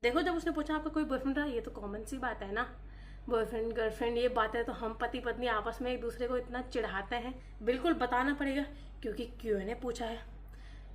देखो, जब उसने पूछा आपका कोई बॉयफ्रेंड रहा, ये तो कॉमन सी बात है ना। बॉयफ्रेंड गर्लफ्रेंड ये बात है तो हम पति पत्नी आपस में एक दूसरे को इतना चिढ़ाते हैं, बिल्कुल बताना पड़ेगा क्योंकि क्यों ने पूछा है।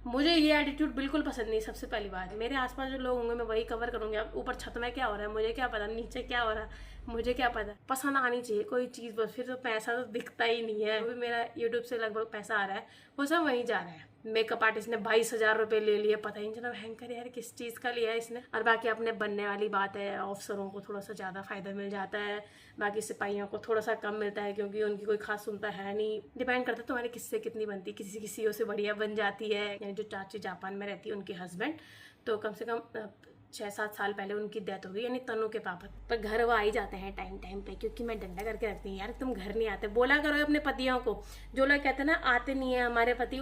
मुझे ये एटीट्यूड बिल्कुल पसंद नहीं। सबसे पहली बात, मेरे आसपास जो लोग होंगे मैं वही कवर करूंगी। अब ऊपर छत में क्या हो रहा है मुझे क्या पता, नीचे क्या हो रहा है मुझे क्या पता। पसंद आनी चाहिए कोई चीज़, बस फिर तो पैसा तो दिखता ही नहीं है। अभी मेरा यूट्यूब से लगभग पैसा आ रहा है वो सब वहीं जा रहा है। मेकअप आर्टिस्ट ने 22,000 रुपये ले लिए, पता ही नहीं चला भयंकर यार किस चीज़ का लिया है इसने। और बाकी अपने बनने वाली बात है, अफसरों को थोड़ा सा ज़्यादा फायदा मिल जाता है, बाकी सिपाहियों को थोड़ा सा कम मिलता है क्योंकि उनकी कोई खास सुनता है नहीं। डिपेंड करता है तुम्हारी किससे कितनी बनती है, किसी किसी से बढ़िया बन जाती है। यानी जो चाची जापान में रहती है उनके हस्बैंड, तो कम से कम 6-7 साल पहले उनकी डेथ हो गई, यानी तनु के पापा। पर घर वो आ ही जाते हैं टाइम टाइम पे, क्योंकि मैं डंडा करके रखती हूँ यार तुम घर नहीं आते। बोला करो अपने पतियों को, जो लोग कहते हैं ना आते नहीं है हमारे पति।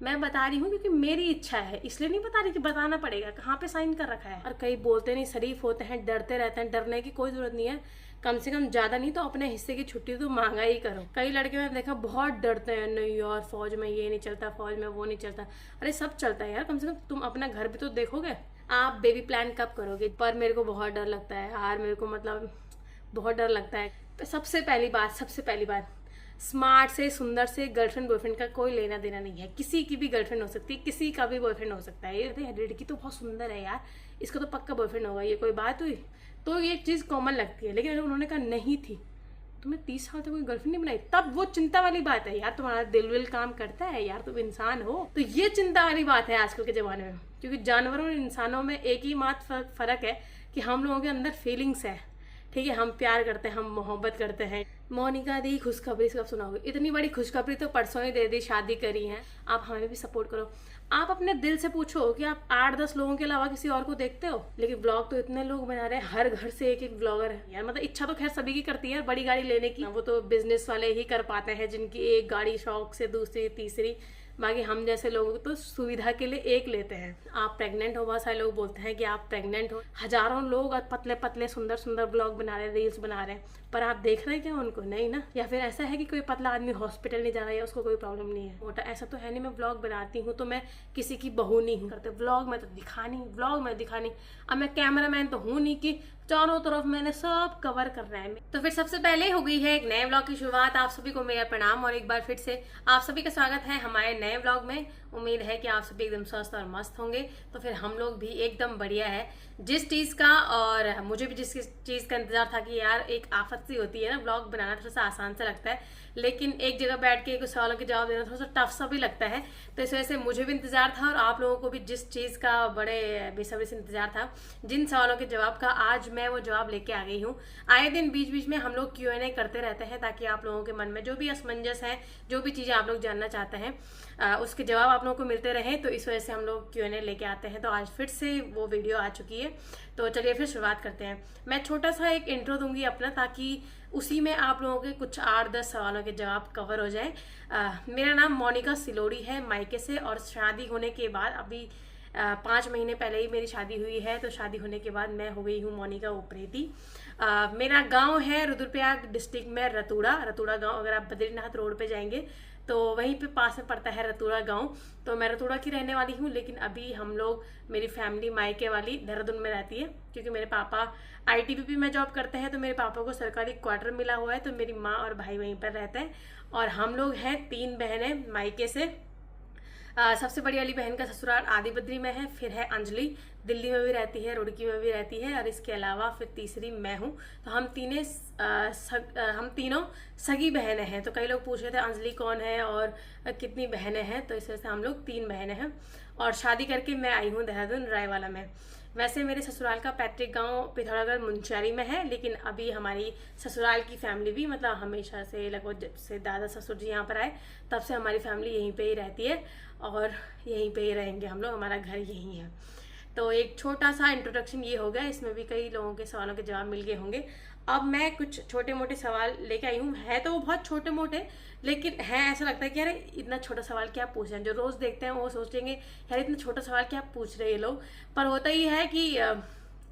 मैं बता रही हूँ क्योंकि मेरी इच्छा है, इसलिए नहीं बता रही कि बताना पड़ेगा कहाँ पे साइन कर रखा है। और कई बोलते नहीं, शरीफ होते हैं, डरते रहते हैं। डरने की कोई जरूरत नहीं है, कम से कम ज्यादा नहीं तो अपने हिस्से की छुट्टी तो मांगा ही करो। कई लड़के मैंने देखा बहुत डरते हैं, नहीं यार फौज में ये नहीं चलता, फौज में वो नहीं चलता। अरे सब चलता है यार, कम से कम तुम अपना घर भी तो देखोगे। आप बेबी प्लान कब करोगे? पर मेरे को बहुत डर लगता है यार, मेरे को मतलब बहुत डर लगता है। सबसे पहली बात, स्मार्ट से सुंदर से गर्लफ्रेंड बॉयफ्रेंड का कोई लेना देना नहीं है। किसी की भी गर्लफ्रेंड हो सकती है, किसी का भी बॉयफ्रेंड हो सकता है। ये लड़की तो बहुत सुंदर है यार, इसका तो पक्का बॉयफ्रेंड होगा, ये कोई बात हुई? तो ये चीज़ कॉमन लगती है। लेकिन अगर उन्होंने कहा नहीं थी, तुम्हें 30 साल तक कोई गर्लफ्रेंड नहीं बनाई, तब वो चिंता वाली बात है यार। तुम्हारा दिल विल काम करता है यार, तुम इंसान हो। तो ये चिंता वाली बात है आजकल के ज़माने में, क्योंकि जानवरों और इंसानों में एक ही मात्र फ़र्क है कि हम लोगों के अंदर फीलिंग्स है। ठीक है, हम प्यार करते हैं, हम मोहब्बत करते हैं। मोनिका दी खुशखबरी कब सुनाओगे? इतनी बड़ी खुशखबरी तो परसों ही दे दी, शादी करी है। आप हमें भी सपोर्ट करो। आप अपने दिल से पूछो कि आप 8-10 लोगों के अलावा किसी और को देखते हो? लेकिन ब्लॉग तो इतने लोग बना रहे हैं, हर घर से एक एक ब्लॉगर है यार। मतलब इच्छा तो खैर सभी की करती है बड़ी गाड़ी लेने की, वो तो बिजनेस वाले ही कर पाते हैं जिनकी एक गाड़ी शौक से, दूसरी तीसरी। बाकी हम जैसे लोग तो सुविधा के लिए एक लेते हैं। आप प्रेग्नेंट हो, बहुत सारे लोग बोलते हैं कि आप प्रेग्नेंट हो। हजारों लोग पतले पतले सुंदर सुंदर ब्लॉग बना रहे हैं, रील्स बना रहे हैं, पर आप देख रहे हैं क्या उनको? नहीं ना। या फिर ऐसा है कि कोई पतला आदमी हॉस्पिटल नहीं जा रहा है, उसको कोई प्रॉब्लम नहीं है। मोटा ऐसा तो है नहीं। मैं ब्लॉग बनाती हूँ तो मैं किसी की बहू नहीं हूँ। करते ब्लॉग में तो दिखानी। अब मैं कैमरा मैन तो हूँ नहीं कि चारों तरफ मैंने सब कवर करना है। तो फिर सबसे पहले हो गई है एक नए व्लॉग की शुरुआत। आप सभी को मेरा प्रणाम और एक बार फिर से आप सभी का स्वागत है हमारे नए व्लॉग में। उम्मीद है कि आप सभी एकदम स्वस्थ और मस्त होंगे। तो फिर हम लोग भी एकदम बढ़िया है। जिस चीज़ का, और मुझे भी जिस चीज़ का इंतजार था कि यार एक आफत सी होती है ना, व्लॉग बनाना थोड़ा सा आसान सा लगता है, लेकिन एक जगह बैठ के कुछ सवालों के जवाब देना थोड़ा सा टफ सा भी लगता है। तो इस वजह से मुझे भी इंतजार था और आप लोगों को भी जिस चीज़ का बड़े बेसब्री से इंतजार था, जिन सवालों के जवाब का, आज मैं वो जवाब लेके आ गई हूँ। आए दिन बीच बीच में हम लोग Q&A करते रहते हैं ताकि आप लोगों के मन में जो भी असमंजस है, जो भी चीज़ें आप लोग जानना चाहते हैं, उसके जवाब आप लोगों को मिलते रहे। तो इस वजह से हम लोग Q&A लेके आते हैं। तो आज फिर से वो वीडियो आ चुकी है। तो चलिए फिर शुरुआत करते हैं। मैं छोटा सा एक इंट्रो दूंगी अपना, ताकि उसी में आप लोगों के कुछ 8-10 सवालों के जवाब कवर हो जाए। मेरा नाम मोनिका सिलोड़ी है मायके से, और शादी होने के बाद अभी 5 महीने पहले ही मेरी शादी हुई है। तो शादी होने के बाद मैं हो गई हूँ मोनिका उप्रेती। मेरा गांव है रुद्रप्रयाग डिस्ट्रिक्ट में रतूड़ा गांव। अगर आप बद्रीनाथ रोड पे जाएंगे तो वहीं पे पास में पड़ता है रतूड़ा गांव। तो मैं रतूड़ा की रहने वाली हूँ, लेकिन अभी हम लोग, मेरी फैमिली मायके वाली देहरादून में रहती है, क्योंकि मेरे पापा ITBP में जॉब करते हैं। तो मेरे पापा को सरकारी क्वार्टर मिला हुआ है, तो मेरी माँ और भाई वहीं पर रहते हैं। और हम लोग हैं 3 बहनें मायके से। सबसे बड़ी वाली बहन का ससुराल आदिबद्री में है, फिर है अंजलि, दिल्ली में भी रहती है, रुड़की में भी रहती है, और इसके अलावा फिर तीसरी मैं हूँ। तो हम तीनों सगी बहनें हैं। तो कई लोग पूछ रहे थे अंजलि कौन है और कितनी बहनें हैं, तो इस वजह से हम लोग 3 बहनें हैं। और शादी करके मैं आई हूँ देहरादून रायवाला में। वैसे मेरे ससुराल का पैतृक गांव पिथौरागढ़ मुंशियारी में है, लेकिन अभी हमारी ससुराल की फैमिली भी, मतलब हमेशा से लगभग जब से दादा ससुर जी यहाँ पर आए तब से हमारी फैमिली यहीं पे ही रहती है, और यहीं पे ही रहेंगे हम लोग। हमारा घर यहीं है। तो एक छोटा सा इंट्रोडक्शन ये हो गया। इसमें भी कई लोगों के सवालों के जवाब मिल गए होंगे। अब मैं कुछ छोटे मोटे सवाल लेके आई हूँ। है तो वो बहुत छोटे मोटे, लेकिन है ऐसा लगता है कि यार इतना छोटा सवाल क्या पूछ रहे हैं। जो रोज़ देखते हैं वो सोचेंगे यार इतना छोटा सवाल क्या पूछ रहे हैं ये लोग। पर होता ही है कि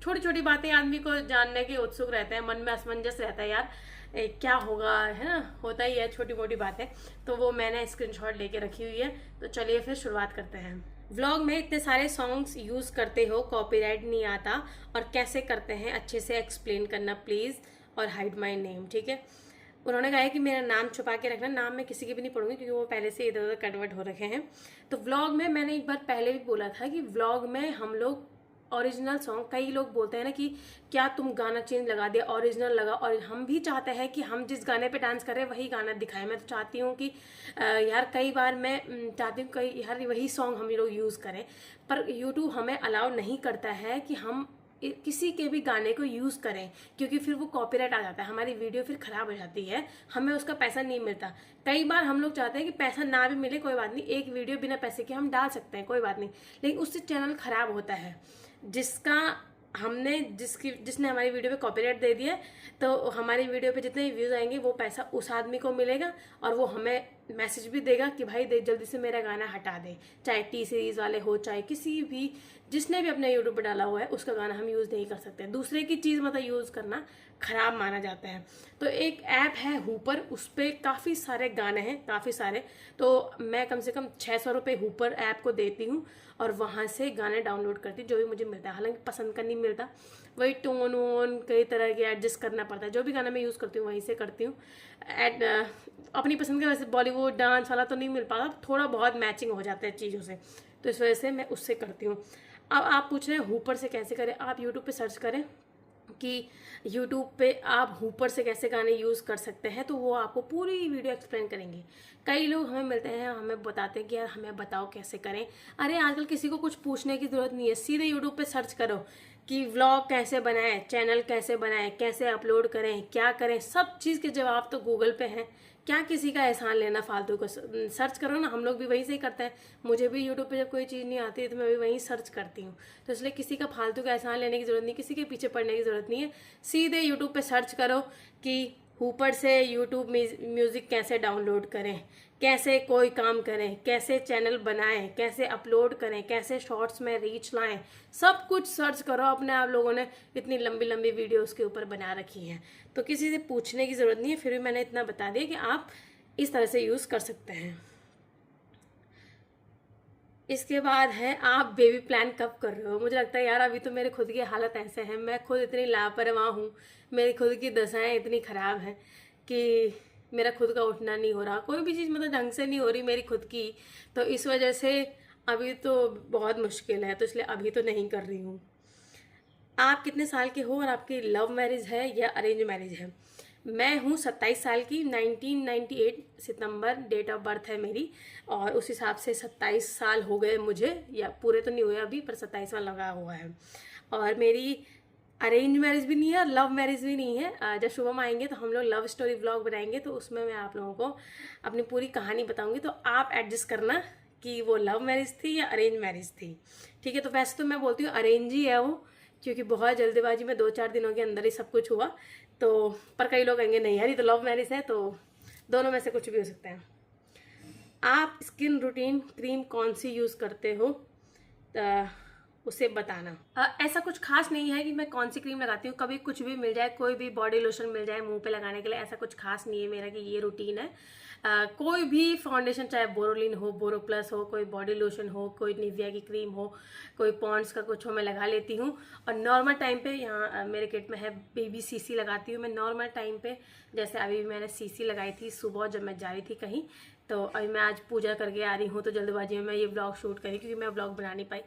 छोटी छोटी बातें आदमी को जानने के उत्सुक रहते हैं, मन में असमंजस रहता है यार क्या होगा, है ना। होता ही है छोटी मोटी बातें। तो वो मैंने स्क्रीनशॉट लेके रखी हुई है। तो चलिए फिर शुरुआत करते हैं। व्लॉग में इतने सारे सॉन्ग्स यूज़ करते हो, कॉपीराइट नहीं आता, और कैसे करते हैं अच्छे से एक्सप्लेन करना प्लीज़, और हाइड माई नेम, ठीक है। उन्होंने कहा है कि मेरा नाम छुपा के रखना, नाम मैं किसी के भी नहीं पढ़ूंगी क्योंकि वो पहले से इधर उधर कन्वर्ट हो रखे हैं। तो व्लॉग में मैंने एक बार पहले भी बोला था कि व्लॉग में हम लोग ओरिजिनल सॉन्ग, कई लोग बोलते हैं ना कि क्या तुम गाना चेंज लगा दिया, ओरिजिनल लगा, और हम भी चाहते हैं कि हम जिस गाने पे डांस करें वही गाना दिखाएं। मैं तो चाहती हूँ कि यार कई बार मैं चाहती हूँ कई यार वही सॉन्ग हम लोग यूज़ करें, पर यूट्यूब हमें अलाउ नहीं करता है कि हम किसी के भी गाने को यूज़ करें, क्योंकि फिर वो कॉपीराइट आ जाता है, हमारी वीडियो फिर ख़राब हो जाती है, हमें उसका पैसा नहीं मिलता। कई बार हम लोग चाहते हैं कि पैसा ना भी मिले कोई बात नहीं, एक वीडियो बिना पैसे के हम डाल सकते हैं कोई बात नहीं, लेकिन उससे चैनल ख़राब होता है। जिसने हमारी वीडियो पे कॉपीराइट दे दिया, तो हमारी वीडियो पे जितने व्यूज़ आएंगे वो पैसा उस आदमी को मिलेगा, और वो हमें मैसेज भी देगा कि भाई दे जल्दी से मेरा गाना हटा दे, चाहे टी सीरीज़ वाले हो, चाहे किसी भी जिसने भी अपने यूट्यूब पर डाला हुआ है उसका गाना हम यूज़ नहीं कर सकते। दूसरे की चीज़ मतलब यूज़ करना ख़राब माना जाता है। तो एक ऐप है हुपर, उस पर काफ़ी सारे गाने हैं, काफ़ी सारे, तो मैं कम से कम 600 रुपये हुपर ऐप को देती हूँ, और वहाँ से गाने डाउनलोड करती हूँ जो भी मुझे मिलता है। हालांकि पसंद का नहीं मिलता, वही टोन वोन कई तरह के एडजस्ट करना पड़ता है, जो भी गाना मैं यूज़ करती हूँ वहीं से करती हूँ। अपनी पसंद का वैसे बॉलीवुड डांस वाला तो नहीं मिल पाता, थोड़ा बहुत मैचिंग हो जाता है चीज़ों से, तो इस वजह से मैं उससे करती हूँ। अब आप पूछ रहे हैं हुपर से कैसे करें, आप यूट्यूब पे सर्च करें कि यूट्यूब पे आप हुपर से कैसे गाने यूज़ कर सकते हैं, तो वो आपको पूरी वीडियो एक्सप्लेन करेंगे। कई लोग हमें मिलते हैं, हमें बताते हैं कि यार हमें बताओ कैसे करें। अरे आजकल किसी को कुछ पूछने की ज़रूरत नहीं है, सीधे यूट्यूब पे सर्च करो कि व्लॉग कैसे बनाएं, चैनल कैसे बनाएं, कैसे अपलोड करें, क्या करें, सब चीज़ के जवाब तो गूगल पे हैं। क्या किसी का एहसान लेना फालतू को, सर्च करो ना, हम लोग भी वहीं से ही करते हैं। मुझे भी यूट्यूब पे जब कोई चीज़ नहीं आती है तो मैं भी वहीं सर्च करती हूँ, तो इसलिए किसी का फालतू का एहसान लेने की ज़रूरत नहीं, किसी के पीछे पड़ने की ज़रूरत नहीं है। सीधे यूट्यूब पे सर्च करो कि हुपर से यूट्यूब म्यूज़िक कैसे डाउनलोड करें, कैसे कोई काम करें, कैसे चैनल बनाएं, कैसे अपलोड करें, कैसे शॉर्ट्स में रीच लाएं, सब कुछ सर्च करो। अपने आप लोगों ने इतनी लंबी लंबी वीडियो उसके ऊपर बना रखी हैं, तो किसी से पूछने की ज़रूरत नहीं है। फिर भी मैंने इतना बता दिया कि आप इस तरह से यूज़ कर सकते हैं। इसके बाद है आप बेबी प्लान कब कर रहे हो। मुझे लगता है यार अभी तो मेरे खुद की हालत ऐसे हैं, मैं खुद इतनी लापरवाह हूँ, मेरी खुद की दशाएं इतनी ख़राब हैं कि मेरा खुद का उठना नहीं हो रहा, कोई भी चीज़ मतलब ढंग से नहीं हो रही मेरी खुद की, तो इस वजह से अभी तो बहुत मुश्किल है, तो इसलिए अभी तो नहीं कर रही हूँ। आप कितने साल के हो और आपकी लव मैरिज है या अरेंज मैरिज है। मैं हूँ 27 साल की, 1998 सितंबर डेट ऑफ बर्थ है मेरी, और उस हिसाब से 27 साल हो गए मुझे, या पूरे तो नहीं हुए अभी पर 27 साल लगा हुआ है। और मेरी अरेंज मैरिज भी नहीं है और लव मैरिज भी नहीं है। जब शुभम आएंगे तो हम लोग लव स्टोरी व्लॉग बनाएंगे, तो उसमें मैं आप लोगों को अपनी पूरी कहानी बताऊंगी, तो आप एडजस्ट करना कि वो लव मैरिज थी या अरेंज मैरिज थी, ठीक है। तो वैसे तो मैं बोलती हूँ अरेंज ही है वो, क्योंकि बहुत जल्दबाजी में 2-4 दिनों के अंदर ही सब कुछ हुआ, तो पर कई लोग कहेंगे नहीं यार ये तो लव मैरिज है, तो दोनों में से कुछ भी हो सकता है। आप स्किन रूटीन क्रीम कौन सी यूज़ करते हो, उसे बताना। ऐसा कुछ खास नहीं है कि मैं कौन सी क्रीम लगाती हूँ, कभी कुछ भी मिल जाए, कोई भी बॉडी लोशन मिल जाए मुंह पे लगाने के लिए, ऐसा कुछ खास नहीं है मेरा कि ये रूटीन है। कोई भी फाउंडेशन, चाहे बोरोलिन हो, बोरो प्लस हो, कोई बॉडी लोशन हो, कोई निविया की क्रीम हो, कोई पॉन्ड्स का कुछ हो, मैं लगा लेती हूँ। और नॉर्मल टाइम पे यहाँ मेरे किट में है बेबी सीसी लगाती हूँ मैं नॉर्मल टाइम पे। जैसे अभी मैंने सीसी लगाई थी सुबह जब मैं जा रही थी कहीं, तो अभी मैं आज पूजा करके आ रही हूँ, तो जल्दबाजी में मैं ये ब्लॉग शूट करी क्योंकि मैं ब्लॉग बना नहीं पाई,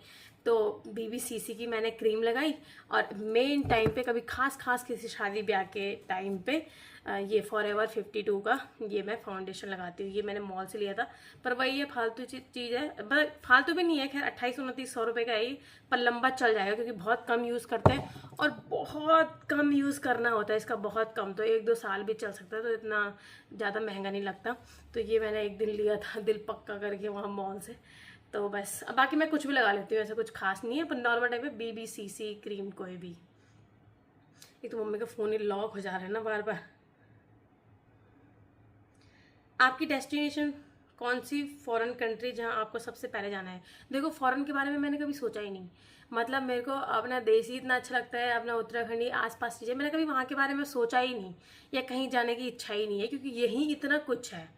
तो BBCC की मैंने क्रीम लगाई। और मेन टाइम पे कभी खास किसी शादी ब्याह के टाइम पे ये फॉरएवर 52 का ये मैं फाउंडेशन लगाती हूँ। ये मैंने मॉल से लिया था, पर वही ये फालतू चीज़ है, पर फालतू भी नहीं है, खैर 28-29 रुपये का है, पर लंबा चल जाएगा क्योंकि बहुत कम यूज़ करते हैं और बहुत कम यूज़ करना होता है इसका, बहुत कम, तो 1-2 साल भी चल सकता है, तो इतना ज़्यादा महंगा नहीं लगता। तो ये मैंने एक दिन लिया था दिल पक्का करके वहाँ मॉल से, तो बस। अब बाकी मैं कुछ भी लगा लेती हूँ, ऐसा कुछ खास नहीं है, पर नॉर्मल टाइम पे BBCC क्रीम कोई भी। एक तो मम्मी का फ़ोन ही लॉक हो जा रहा है ना बार बार। आपकी डेस्टिनेशन कौन सी फॉरेन कंट्री जहाँ आपको सबसे पहले जाना है। देखो फॉरेन के बारे में मैंने कभी सोचा ही नहीं, मतलब मेरे को अपना देश ही इतना अच्छा लगता है, अपना उत्तराखंड ही आसपास चीज़ें, मैंने कभी वहाँ के बारे में सोचा ही नहीं, या कहीं जाने की इच्छा ही नहीं है क्योंकि यही इतना कुछ है।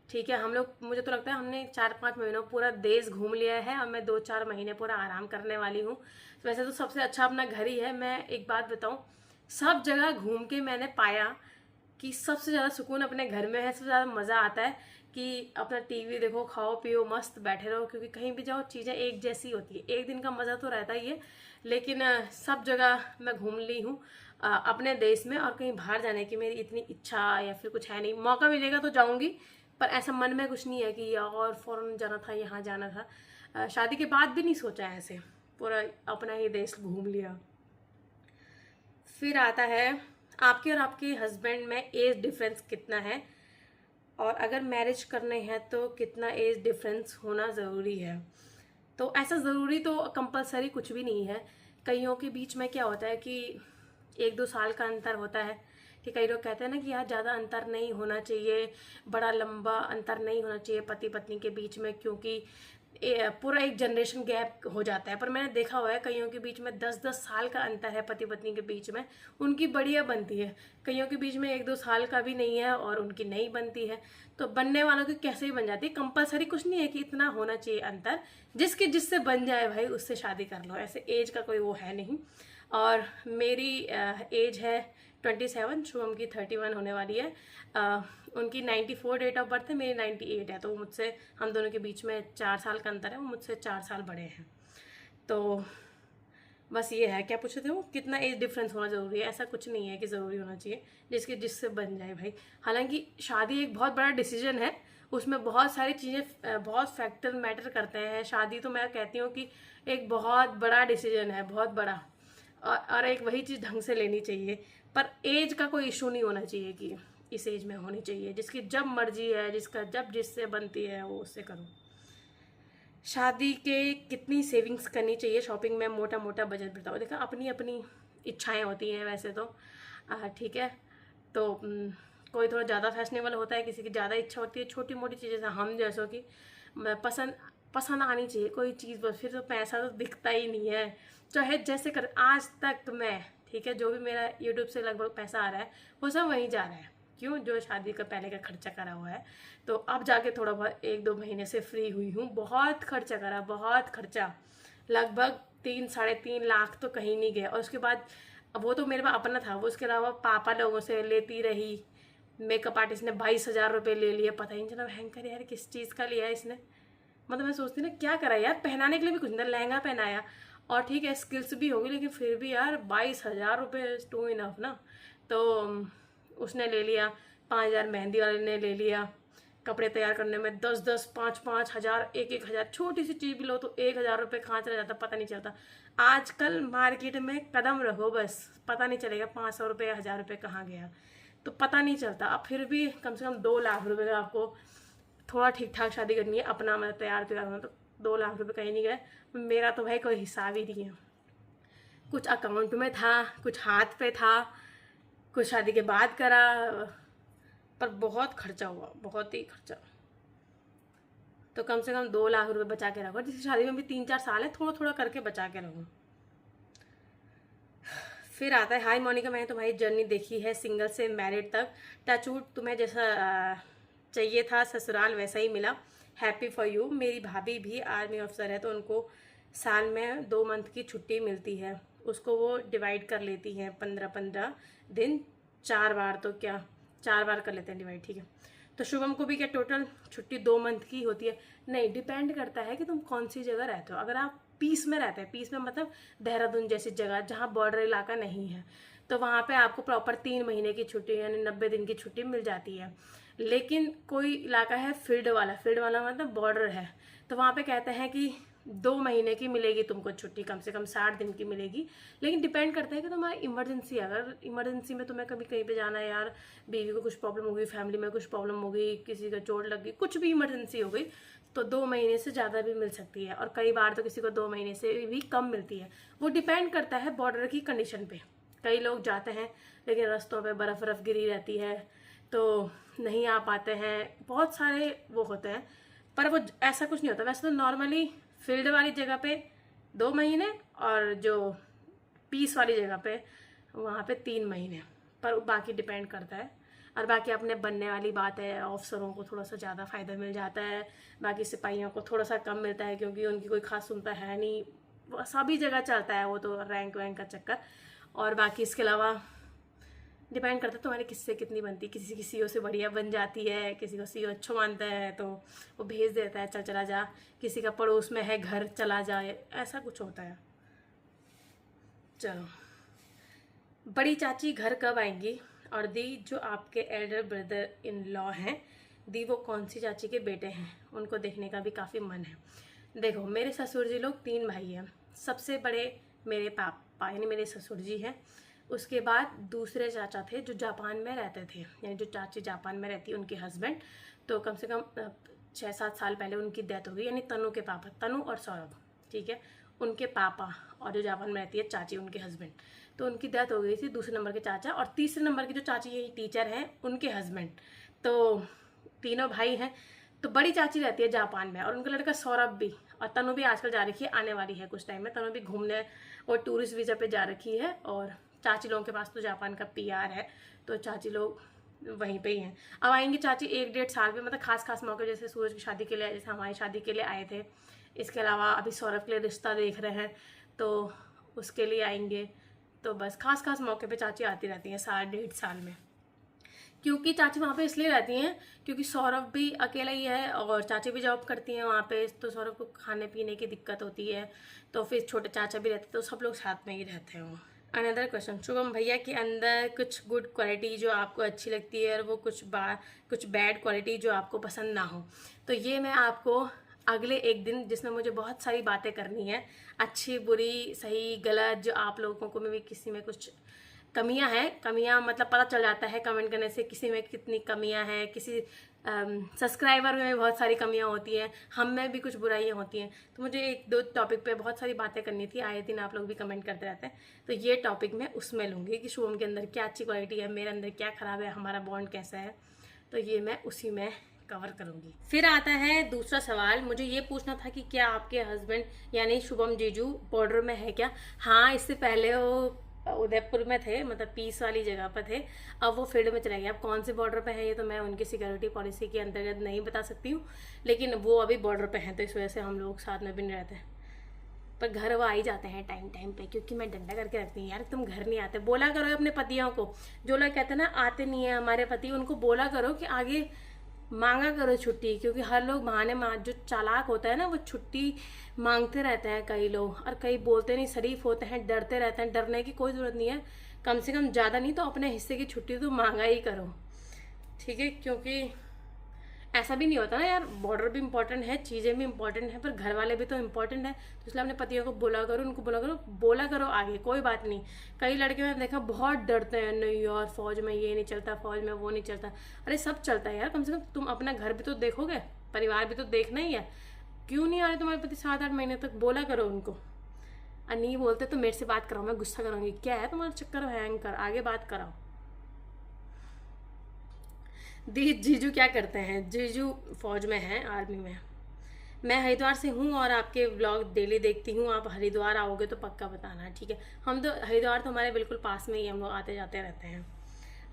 ठीक है, हम लोग, मुझे तो लगता है हमने 4-5 महीनों पूरा देश घूम लिया है और मैं 2-4 महीने पूरा आराम करने वाली हूँ। वैसे तो सबसे अच्छा अपना घर ही है। मैं एक बात बताऊँ, सब जगह घूम के मैंने पाया कि सबसे ज़्यादा सुकून अपने घर में है। सबसे ज़्यादा मज़ा आता है कि अपना टीवी देखो, खाओ पियो, मस्त बैठे रहो, क्योंकि कहीं भी जाओ चीज़ें एक जैसी होती है। एक दिन का मज़ा तो रहता ही है, लेकिन सब जगह मैं घूम ली हूँ अपने देश में। और कहीं बाहर जाने की मेरी इतनी इच्छा या फिर कुछ है नहीं। मौका मिलेगा तो जाऊँगी, पर ऐसा मन में कुछ नहीं है कि और फॉरेन जाना था, यहाँ जाना था। शादी के बाद भी नहीं सोचा है ऐसे, पूरा अपना ही देश घूम लिया। फिर आता है आपके और आपके हस्बैंड में एज डिफरेंस कितना है, और अगर मैरिज करने हैं तो कितना एज डिफरेंस होना ज़रूरी है। तो ऐसा ज़रूरी तो कंपलसरी कुछ भी नहीं है। कईयों के बीच में क्या होता है कि 1-2 साल का अंतर होता है, कि कई लोग कहते हैं ना कि यार ज़्यादा अंतर नहीं होना चाहिए, बड़ा लंबा अंतर नहीं होना चाहिए पति पत्नी के बीच में, क्योंकि पूरा एक जनरेशन गैप हो जाता है। पर मैंने देखा हुआ है कईयों के बीच में 10-10 साल का अंतर है पति पत्नी के बीच में, उनकी बढ़िया बनती है। कईयों के बीच में 1-2 साल का भी नहीं है और उनकी नहीं बनती है। तो बनने वालों की कैसे ही बन जाती है। कंपलसरी कुछ नहीं है कि इतना होना चाहिए अंतर, जिससे बन जाए भाई उससे शादी कर लो, ऐसे एज का कोई वो है नहीं। और मेरी एज है 27, शुभम की 31 होने वाली है। उनकी 94 डेट ऑफ बर्थ है, मेरी 98 है। तो वो मुझसे, हम दोनों के बीच में 4 साल का अंतर है, वो मुझसे 4 साल बड़े हैं। तो बस ये है। क्या पूछे थे वो, कितना एज डिफरेंस होना ज़रूरी है? ऐसा कुछ नहीं है कि ज़रूरी होना चाहिए, जिससे बन जाए भाई। हालांकि शादी एक बहुत बड़ा डिसीजन है, उसमें बहुत सारी चीज़ें, बहुत फैक्टर मैटर करते हैं। शादी तो मैं कहती हूँ कि एक बहुत बड़ा डिसीजन है, बहुत बड़ा। और एक वही चीज़ ढंग से लेनी चाहिए। पर एज का कोई इशू नहीं होना चाहिए कि इस एज में होनी चाहिए। जिसकी जब मर्जी है, जिसका जब जिससे बनती है वो उससे करो। शादी के कितनी सेविंग्स करनी चाहिए, शॉपिंग में मोटा मोटा बजट बताओ। देखा, अपनी अपनी इच्छाएं होती हैं वैसे तो, ठीक है। तो कोई थोड़ा ज़्यादा फैशनेबल होता है, किसी की ज़्यादा इच्छा होती है छोटी मोटी चीज़ें, हम जैसों की पसंद पसंद आनी चाहिए कोई चीज़, बस फिर तो पैसा तो दिखता ही नहीं है। चाहे जैसे कर, आज तक मैं, ठीक है, जो भी मेरा यूट्यूब से लगभग पैसा आ रहा है वो सब वहीं जा रहा है। क्यों? जो शादी का पहले का खर्चा करा हुआ है। तो अब जाके थोड़ा बहुत 1-2 महीने से फ्री हुई हूँ। बहुत खर्चा करा, बहुत खर्चा, लगभग 3-3.5 लाख तो कहीं नहीं गया। और उसके बाद, अब वो तो मेरे पास अपना था, वो उसके अलावा पापा लोगों से लेती रही। मेकअप आर्टिस्ट ने 22,000 रुपये ले लिए, पता ही नहीं चला भयंकर यार किस चीज़ का लिया है इसने। मतलब मैं सोचती ना क्या करा यार, पहनाने के लिए भी कुछ नहीं, लहंगा पहनाया और ठीक है स्किल्स भी होगी, लेकिन फिर भी यार 22,000 रुपये टू इनफ ना। तो उसने ले लिया। 5,000 मेहंदी वाले ने ले लिया। कपड़े तैयार करने में 10-10, 5-5 हज़ार, 1-1 हज़ार, छोटी सी चीज़ भी लो तो 1,000 रुपये कहाँ चला जाता पता नहीं चलता। आजकल मार्केट में कदम रखो बस, पता नहीं चलेगा 500 रुपये, 1,000 रुपये कहाँ गया, तो पता नहीं चलता। अब फिर भी कम से कम 2 लाख रुपये का आपको थोड़ा ठीक ठाक शादी करनी है, अपना मैं तैयार होना, तो 2 लाख रुपये कहीं नहीं गए। मेरा तो भाई कोई हिसाब ही नहीं है। कुछ अकाउंट में था, कुछ हाथ पे था, कुछ शादी के बाद करा, पर बहुत खर्चा हुआ, बहुत ही खर्चा। तो कम से कम 2 लाख रुपए बचा के रखो। जिसकी शादी में भी 3-4 साल है, थोड़ा थोड़ा करके बचा के रखो। फिर आता है, हाय मोनिका, मैंने तुम्हारी जर्नी देखी है सिंगल से मैरिड तक। टचवुड, तुम्हें जैसा चाहिए था ससुराल वैसा ही मिला। Happy for you. मेरी भाभी भी आर्मी ऑफिसर है, तो उनको साल में 2 मंथ की छुट्टी मिलती है, उसको वो डिवाइड कर लेती हैं 15-15 दिन, 4 बार, तो क्या 4 बार कर लेते हैं डिवाइड, ठीक है। तो शुभम को भी क्या टोटल छुट्टी 2 मंथ की होती है? नहीं, डिपेंड करता है कि तुम कौन सी जगह रहते हो। अगर आप पीस में रहते हैं, पीस में मतलब देहरादून जैसी जगह जहाँ बॉर्डर इलाका नहीं है, तो वहाँ पे आपको प्रॉपर 3 महीने की छुट्टी यानी 90 दिन की छुट्टी मिल जाती है। लेकिन कोई इलाका है फील्ड वाला मतलब बॉर्डर है, तो वहाँ पे कहते हैं कि 2 महीने की मिलेगी तुमको छुट्टी, कम से कम 60 दिन की मिलेगी। लेकिन डिपेंड करता है कि तुम्हारा इमरजेंसी, अगर इमरजेंसी में तुम्हें कभी कहीं पे जाना है, यार बीवी को कुछ प्रॉब्लम हो गई, फैमिली में कुछ प्रॉब्लम हो गई, किसी का चोट लग गई, कुछ भी इमरजेंसी हो गई, तो 2 महीने से ज़्यादा भी मिल सकती है। और कई बार तो किसी को 2 महीने से भी कम मिलती है। वो डिपेंड करता है बॉर्डर की कंडीशन पे। कई लोग जाते हैं लेकिन रास्तों पे बर्फ़ गिरी रहती है तो नहीं आ पाते हैं, बहुत सारे वो होते हैं। पर वो ऐसा कुछ नहीं होता। वैसे तो नॉर्मली फील्ड वाली जगह पे 2 महीने और जो पीस वाली जगह पे वहाँ पे 3 महीने, पर बाकी डिपेंड करता है। और बाकी अपने बनने वाली बात है, अफसरों को थोड़ा सा ज़्यादा फ़ायदा मिल जाता है, बाकी सिपाहियों को थोड़ा सा कम मिलता है क्योंकि उनकी कोई खास सुनता है नहीं, सभी जगह चलता है वो तो रैंक वैंक का चक्कर। और बाकी इसके अलावा डिपेंड करता है तुम्हारी किससे कितनी बनती है, किसी की सीओ से बढ़िया बन जाती है, किसी को सीओ अच्छा मानता है तो वो भेज देता है चल चला जा, किसी का पड़ोस में है घर चला जाए, ऐसा कुछ होता है। चलो, बड़ी चाची घर कब आएंगी? और दी जो आपके एल्डर ब्रदर इन लॉ हैं, दी वो कौन सी चाची के बेटे हैं, उनको देखने का भी काफ़ी मन है। देखो मेरे ससुर जी लोग 3 भाई हैं, सबसे बड़े मेरे पापा यानी मेरे ससुर जी हैं, उसके बाद दूसरे चाचा थे जो जापान में रहते थे, यानी जो चाची जापान में रहती है उनके हस्बैंड, तो कम से कम 6-7 साल पहले उनकी डेथ हो गई, यानी तनु के पापा, तनु और सौरभ, ठीक है, उनके पापा और जो जापान में रहती है चाची उनके हस्बैंड, तो उनकी डेथ हो गई थी। दूसरे नंबर के चाचा और तीसरे नंबर की जो चाची यही टीचर हैं उनके हस्बैंड, तो तीनों भाई हैं। तो बड़ी चाची रहती है जापान में और उनका लड़का सौरभ भी, और तनु भी आजकल जा रखी है, आने वाली है कुछ टाइम में, तनु भी घूमने और टूरिस्ट वीज़ा पे जा रखी है। और चाची लोगों के पास तो जापान का पीआर है, तो चाची लोग वहीं पे ही हैं। अब आएंगे चाची 1-1.5 साल पे, मतलब खास मौके जैसे सूरज की शादी के लिए, जैसे हमारी शादी के लिए आए थे। इसके अलावा अभी सौरभ के लिए रिश्ता देख रहे हैं तो उसके लिए आएंगे। तो बस खास मौके पे चाची आती रहती हैं 1.5 साल में, क्योंकि चाची वहाँ पे इसलिए रहती हैं क्योंकि सौरभ भी अकेला ही है और चाची भी जॉब करती हैं वहाँ पे, तो सौरभ को खाने पीने की दिक्कत होती है, तो फिर छोटे चाचा भी रहते, तो सब लोग साथ में ही रहते हैं। अनदर क्वेश्चन, शुभम भैया के अंदर कुछ गुड क्वालिटी जो आपको अच्छी लगती है और वो कुछ बैड क्वालिटी जो आपको पसंद ना हो, तो ये मैं आपको अगले एक दिन, जिसमें मुझे बहुत सारी बातें करनी है, अच्छी बुरी सही गलत, जो आप लोगों को में भी किसी में कुछ कमियां मतलब पता चल जाता है कमेंट करने से, किसी में कितनी कमियां हैं, किसी सब्सक्राइबर में भी बहुत सारी कमियां होती हैं, हम में भी कुछ बुराइयां होती हैं, तो मुझे 1-2 टॉपिक पे बहुत सारी बातें करनी थी। आए दिन आप लोग भी कमेंट करते रहते हैं, तो ये टॉपिक मैं उसमें लूँगी कि शुभम के अंदर क्या अच्छी क्वालिटी है, मेरे अंदर क्या ख़राब है, हमारा बॉन्ड कैसा है, तो ये मैं उसी में कवर करूँगी। फिर आता है दूसरा सवाल, मुझे ये पूछना था कि क्या आपके हस्बैंड यानी शुभम जीजू बॉर्डर में है क्या? हाँ, इससे पहले वो उदयपुर में थे, मतलब पीस वाली जगह पर थे, अब वो फील्ड में चले गए। अब कौन से बॉर्डर पे है ये तो मैं उनकी सिक्योरिटी पॉलिसी के अंतर्गत नहीं बता सकती हूँ, लेकिन वो अभी बॉर्डर पे हैं, तो इस वजह से हम लोग साथ में भी नहीं रहते, पर घर वो आ ही जाते हैं टाइम पे, क्योंकि मैं डंडा करके रखती हूँ, यार तुम घर नहीं आते, बोला करो अपने पतियों को। जो लोग कहते हैं ना आते नहीं है हमारे पति, उनको बोला करो कि आगे मांगा करो छुट्टी, क्योंकि हर लोग बहाने जो चालाक होता है ना वो छुट्टी मांगते रहते हैं कई लोग, और कई बोलते नहीं, शरीफ होते हैं, डरते रहते हैं। डरने की कोई ज़रूरत नहीं है, कम से कम ज़्यादा नहीं तो अपने हिस्से की छुट्टी तो मांगा ही करो, ठीक है, क्योंकि ऐसा भी नहीं होता ना यार, बॉर्डर भी इंपॉर्टेंट है, चीज़ें भी इंपॉर्टेंट है, पर घर वाले भी तो इम्पोर्टेंट है, तो इसलिए अपने पतियों को बोला करो, उनको बोला करो आगे, कोई बात नहीं। कई लड़के मैंने देखा बहुत डरते हैं, नहीं यार फौज में ये नहीं चलता, फौज में वो नहीं चलता, अरे सब चलता है यार, कम से कम तुम अपना घर भी तो देखोगे, परिवार भी तो देखना ही है। क्यों नहीं आ रहे तुम्हारे पति 7-8 महीने तक? बोला करो उनको, और नहीं बोलते तो मेरे से बात कराओ, मैं गुस्सा करूँगी, क्या है तुम्हारा चक्कर, हैंग कर, आगे बात कराओ। दी जीजू क्या करते हैं? जीजू फौज में हैं, आर्मी में। मैं हरिद्वार से हूँ और आपके व्लॉग डेली देखती हूँ, आप हरिद्वार आओगे तो पक्का बताना, ठीक है। हम तो हरिद्वार तो हमारे बिल्कुल पास में ही, हम लोग आते जाते रहते हैं।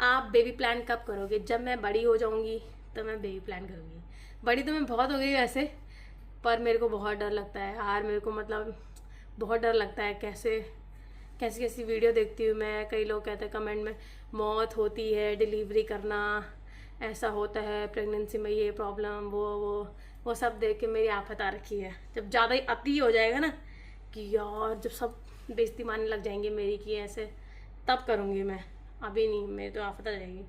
आप बेबी प्लान कब करोगे? जब मैं बड़ी हो जाऊँगी तो मैं बेबी प्लान करूँगी। बड़ी तो मैं बहुत हो गई वैसे, पर मेरे को बहुत डर लगता है यार, मेरे को मतलब बहुत डर लगता है, कैसी वीडियो देखती हूँ मैं, कई लोग कहते हैं कमेंट में मौत होती है डिलीवरी करना, ऐसा होता है प्रेगनेंसी में, ये प्रॉब्लम वो सब देख के मेरी आफत आ रखी है। जब ज़्यादा ही अति हो जाएगा ना कि यार, जब सब बेइज्जती मानने लग जाएंगे मेरी कि ऐसे, तब करूँगी मैं, अभी नहीं, मेरी तो आफत आ जाएगी।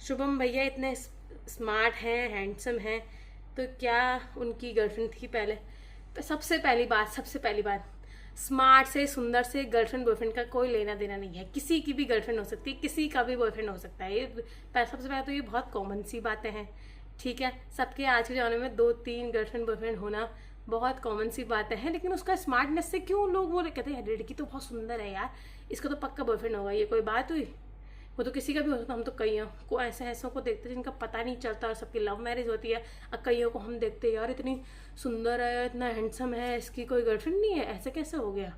शुभम भैया इतने स्मार्ट हैं, हैंडसम हैं, तो क्या उनकी गर्लफ्रेंड थी पहले? सबसे पहली बात, स्मार्ट से, सुंदर से गर्लफ्रेंड बॉयफ्रेंड का कोई लेना देना नहीं है। किसी की भी गर्लफ्रेंड हो सकती है, किसी का भी बॉयफ्रेंड हो सकता है, ये सबसे पहले तो ये बहुत कॉमन सी बातें हैं, ठीक है। सबके आज के ज़माने में 2-3 गर्लफ्रेंड बॉयफ्रेंड होना बहुत कॉमन सी बातें हैं, लेकिन उसका स्मार्टनेस से क्यों लोग वो कहते हैं लड़की तो बहुत सुंदर है यार, इसका तो पक्का बॉयफ्रेंड होगा, ये कोई बात हुई? वो तो किसी का भी हो सकता है। हम तो कईयों को ऐसों को देखते हैं जिनका पता नहीं चलता, और सबकी लव मैरिज होती है, और कईयों को हम देखते हैं यार इतनी सुंदर है, इतना हैंडसम है, इसकी कोई गर्लफ्रेंड नहीं है, ऐसे कैसे हो गया?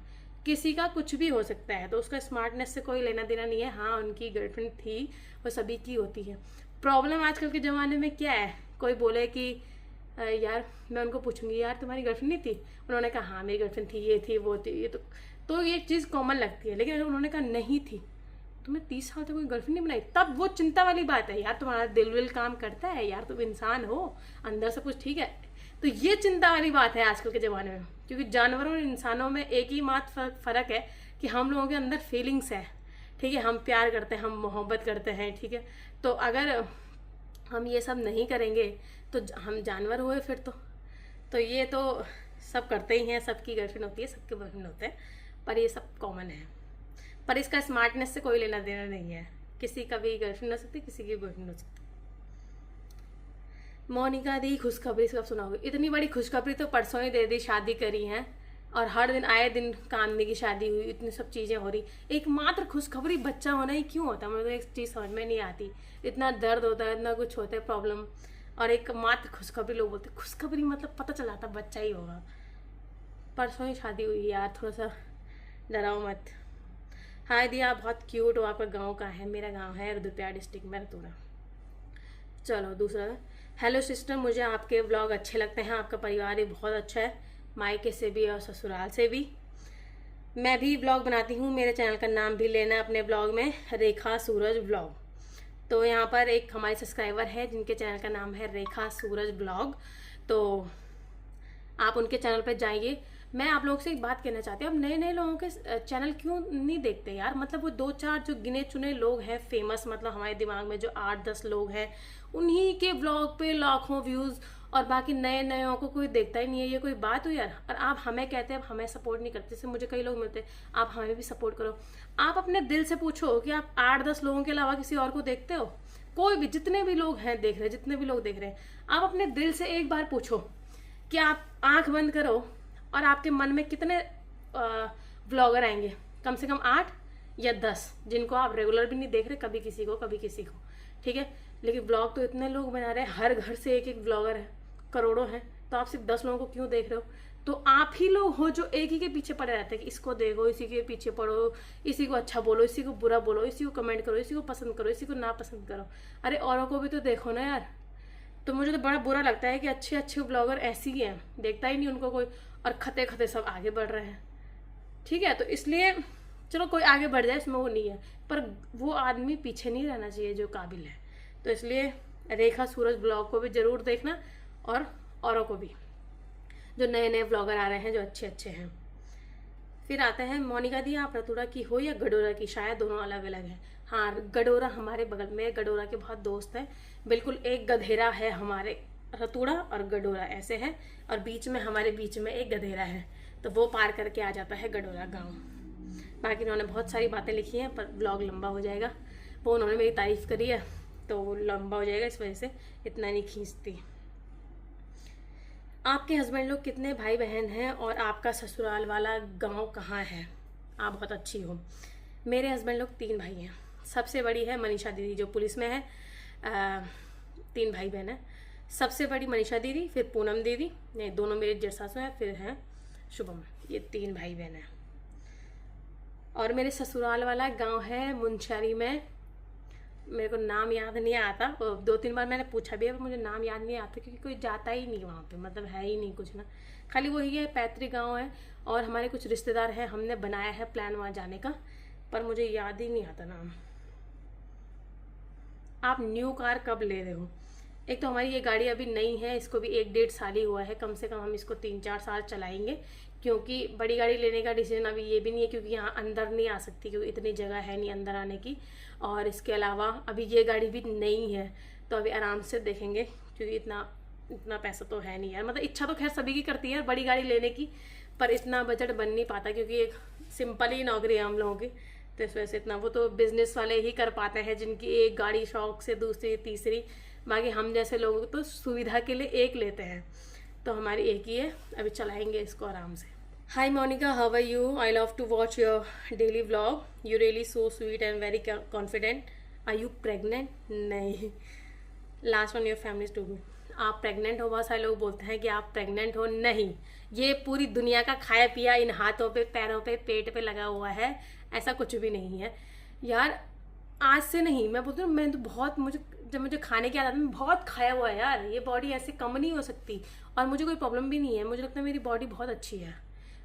किसी का कुछ भी हो सकता है, तो उसका स्मार्टनेस से कोई लेना देना नहीं है। हाँ, उनकी गर्लफ्रेंड थी, वो सभी की होती है। प्रॉब्लम आजकल के ज़माने में क्या है, कोई बोले कि यार, मैं उनको पूछूंगी यार तुम्हारी गर्लफ्रेंड नहीं थी, उन्होंने कहा हाँ मेरी गर्लफ्रेंड थी, ये थी वो थी, ये तो ये चीज़ कॉमन लगती है। लेकिन अगर उन्होंने कहा नहीं थी, तुम्हें 30 साल तक कोई गर्लफ्रेंड नहीं बनाई, तब वो चिंता वाली बात है यार, तुम्हारा दिल विल काम करता है यार, तुम इंसान हो, अंदर से कुछ ठीक है। तो ये चिंता वाली बात है आजकल के ज़माने में, क्योंकि जानवरों और इंसानों में एक ही मात्र फ़र्क है कि हम लोगों के अंदर फीलिंग्स है, ठीक है, हम प्यार करते हैं, हम मोहब्बत करते हैं, ठीक है। तो अगर हम ये सब नहीं करेंगे तो हम जानवर हुए फिर तो ये तो सब करते ही हैं, सबकी गर्लफ्रेंड होती है, सबके बॉयफ्रेंड होते हैं, पर ये सब कॉमन है। पर इसका स्मार्टनेस से कोई लेना देना नहीं है, किसी का भी गर्लफ्रेंड हो सकती है, किसी की बॉयफ्रेंड हो सकती है। मोनिका दी खुशखबरी कब सुनाओगे? इतनी बड़ी खुशखबरी तो परसों ही दे दी, शादी करी है और हर दिन आए दिन कामनी की शादी हुई, इतनी सब चीज़ें हो रही। एकमात्र खुशखबरी बच्चा होना ही क्यों होता है, मुझे तो एक चीज़ समझ में नहीं आती। इतना दर्द होता है, इतना कुछ होता है प्रॉब्लम, और एकमात्र खुशखबरी लोग बोलते खुशखबरी मतलब पता चल जाता बच्चा ही होगा। परसों ही शादी हुई यार, थोड़ा सा डराओ मत। हाय दिया, बहुत क्यूट हो, आपका गाँव कहाँ है? मेरा गाँव है रुद्रप्रयाग डिस्ट्रिक्ट में रतूरा। चलो दूसरा, हेलो सिस्टर, मुझे आपके व्लॉग अच्छे लगते हैं, आपका परिवार भी बहुत अच्छा है, मायके से भी और ससुराल से भी। मैं भी व्लॉग बनाती हूँ, मेरे चैनल का नाम भी लेना अपने व्लॉग में, रेखा सूरज व्लॉग। तो यहाँ पर एक हमारे सब्सक्राइबर है जिनके चैनल का नाम है रेखा सूरज व्लॉग, तो आप उनके चैनल पर जाइए। मैं आप लोगों से एक बात कहना चाहती हूँ, अब नए नए लोगों के चैनल क्यों नहीं देखते यार? मतलब वो 2-4 जो गिने चुने लोग हैं फेमस, मतलब हमारे दिमाग में जो 8-10 लोग हैं, उन्हीं के ब्लॉग पे लाखों व्यूज़, और बाकी नए नयों को कोई देखता ही नहीं है। ये कोई बात हुई यार? और आप हमें कहते हैं, आप हमें सपोर्ट नहीं करते। जैसे मुझे कई लोग मिलते हैं, आप हमें भी सपोर्ट करो। आप अपने दिल से पूछो कि आप 8-10 लोगों के अलावा किसी और को देखते हो? कोई भी, जितने भी लोग हैं देख रहे हैं, जितने भी लोग देख रहे हैं, आप अपने दिल से एक बार पूछो कि आप आंख बंद करो और आपके मन में कितने व्लॉगर आएंगे? कम से कम 8 या 10, जिनको आप रेगुलर भी नहीं देख रहे, कभी किसी को कभी किसी को, ठीक है। लेकिन व्लॉग तो इतने लोग बना रहे हैं, हर घर से एक एक व्लॉगर है, करोड़ों हैं, तो आप सिर्फ 10 लोगों को क्यों देख रहे हो? तो आप ही लोग हो जो एक ही के पीछे पड़े रहते हैं कि इसको देखो, इसी के पीछे पढ़ो, इसी को अच्छा बोलो, इसी को बुरा बोलो, इसी को कमेंट करो, इसी को पसंद करो, इसी को ना पसंद करो। अरे औरों को भी तो देखो ना यार। तो मुझे तो बड़ा बुरा लगता है कि अच्छे अच्छे ब्लॉगर ऐसे ही हैं, देखता ही नहीं उनको कोई, और खते खते सब आगे बढ़ रहे हैं, ठीक है। तो इसलिए चलो कोई आगे बढ़ जाए, इसमें वो नहीं है, पर वो आदमी पीछे नहीं रहना चाहिए जो काबिल है। तो इसलिए रेखा सूरज ब्लॉग को भी ज़रूर देखना, और औरों को भी, जो नए नए ब्लॉगर आ रहे हैं जो अच्छे अच्छे हैं। फिर आता है मोनिका दी, आप रतूड़ा की हो या गडोरा की? शायद दोनों अलग अलग हैं। हाँ, गडोरा हमारे बगल में, गडोरा के बहुत दोस्त हैं, बिल्कुल एक गधेरा है हमारे, रतूड़ा और गडोरा ऐसे है, और बीच में हमारे बीच में एक गधेरा है, तो वो पार करके आ जाता है गडोरा गांव। बाकी उन्होंने बहुत सारी बातें लिखी हैं, पर ब्लॉग लंबा हो जाएगा। वो उन्होंने मेरी तारीफ़ करी है तो वो लंबा हो जाएगा, इस वजह से इतना नहीं खींचती। आपके हस्बैंड लोग कितने भाई बहन हैं, और आपका ससुराल वाला गांव कहाँ है? आप बहुत अच्छी हो। मेरे हस्बैंड लोग 3 भाई हैं। सबसे बड़ी है मनीषा दीदी जो पुलिस में है, 3 भाई बहन हैं। सबसे बड़ी मनीषा दीदी, फिर पूनम दीदी, नहीं दोनों मेरे जेठ सासू हैं, फिर हैं शुभम। ये 3 भाई बहन हैं। और मेरे ससुराल वाला गांव है मुंशियारी में, मेरे को नाम याद नहीं आता, 2-3 बार मैंने पूछा भी है, मुझे नाम याद नहीं आता क्योंकि कोई जाता ही नहीं वहाँ पे, मतलब है ही नहीं कुछ ना, खाली वही है, पैतृक गांव है, और हमारे कुछ रिश्तेदार हैं, हमने बनाया है प्लान वहाँ जाने का, पर मुझे याद ही नहीं आता नाम। आप न्यू कार कब ले रहे हो? एक तो हमारी ये गाड़ी अभी नई है, इसको भी 1-1.5 साल ही हुआ है, कम से कम हम इसको 3-4 साल चलाएंगे, क्योंकि बड़ी गाड़ी लेने का डिसीजन अभी ये भी नहीं है, क्योंकि यहाँ अंदर नहीं आ सकती, क्योंकि इतनी जगह है नहीं अंदर आने की, और इसके अलावा अभी ये गाड़ी भी नई है, तो अभी आराम से देखेंगे, क्योंकि इतना पैसा तो है नहीं यार, मतलब इच्छा तो खैर सभी की करती है बड़ी गाड़ी लेने की, पर इतना बजट बन नहीं पाता, क्योंकि एक सिंपल ही नौकरी है हम लोगों की, तो इस वजह से इतना, वो तो बिजनेस वाले ही कर पाते हैं जिनकी एक गाड़ी शौक से दूसरी तीसरी, बाकी हम जैसे लोग तो सुविधा के लिए एक लेते हैं, तो हमारी एक ही है, अभी चलाएंगे इसको आराम से। Hi Monica, how are you? I love to watch your daily vlog, you really so sweet and very confident. Are you pregnant? नहीं। Last one, your family is too good. आप प्रेग्नेंट हो, बहुत सारे लोग बोलते हैं कि आप प्रेग्नेंट हो। नहीं, ये पूरी दुनिया का खाया पिया इन हाथों पे, पैरों पे, पेट पे लगा हुआ है, ऐसा कुछ भी नहीं है यार। आज से नहीं, मैं बोलती हूँ, मैं तो बहुत, मुझे जब मुझे खाने की आदत, मैं बहुत खाया हुआ है यार। ये बॉडी ऐसे कम नहीं हो सकती, और मुझे कोई प्रॉब्लम भी नहीं है। मुझे लगता है मेरी बॉडी बहुत अच्छी है,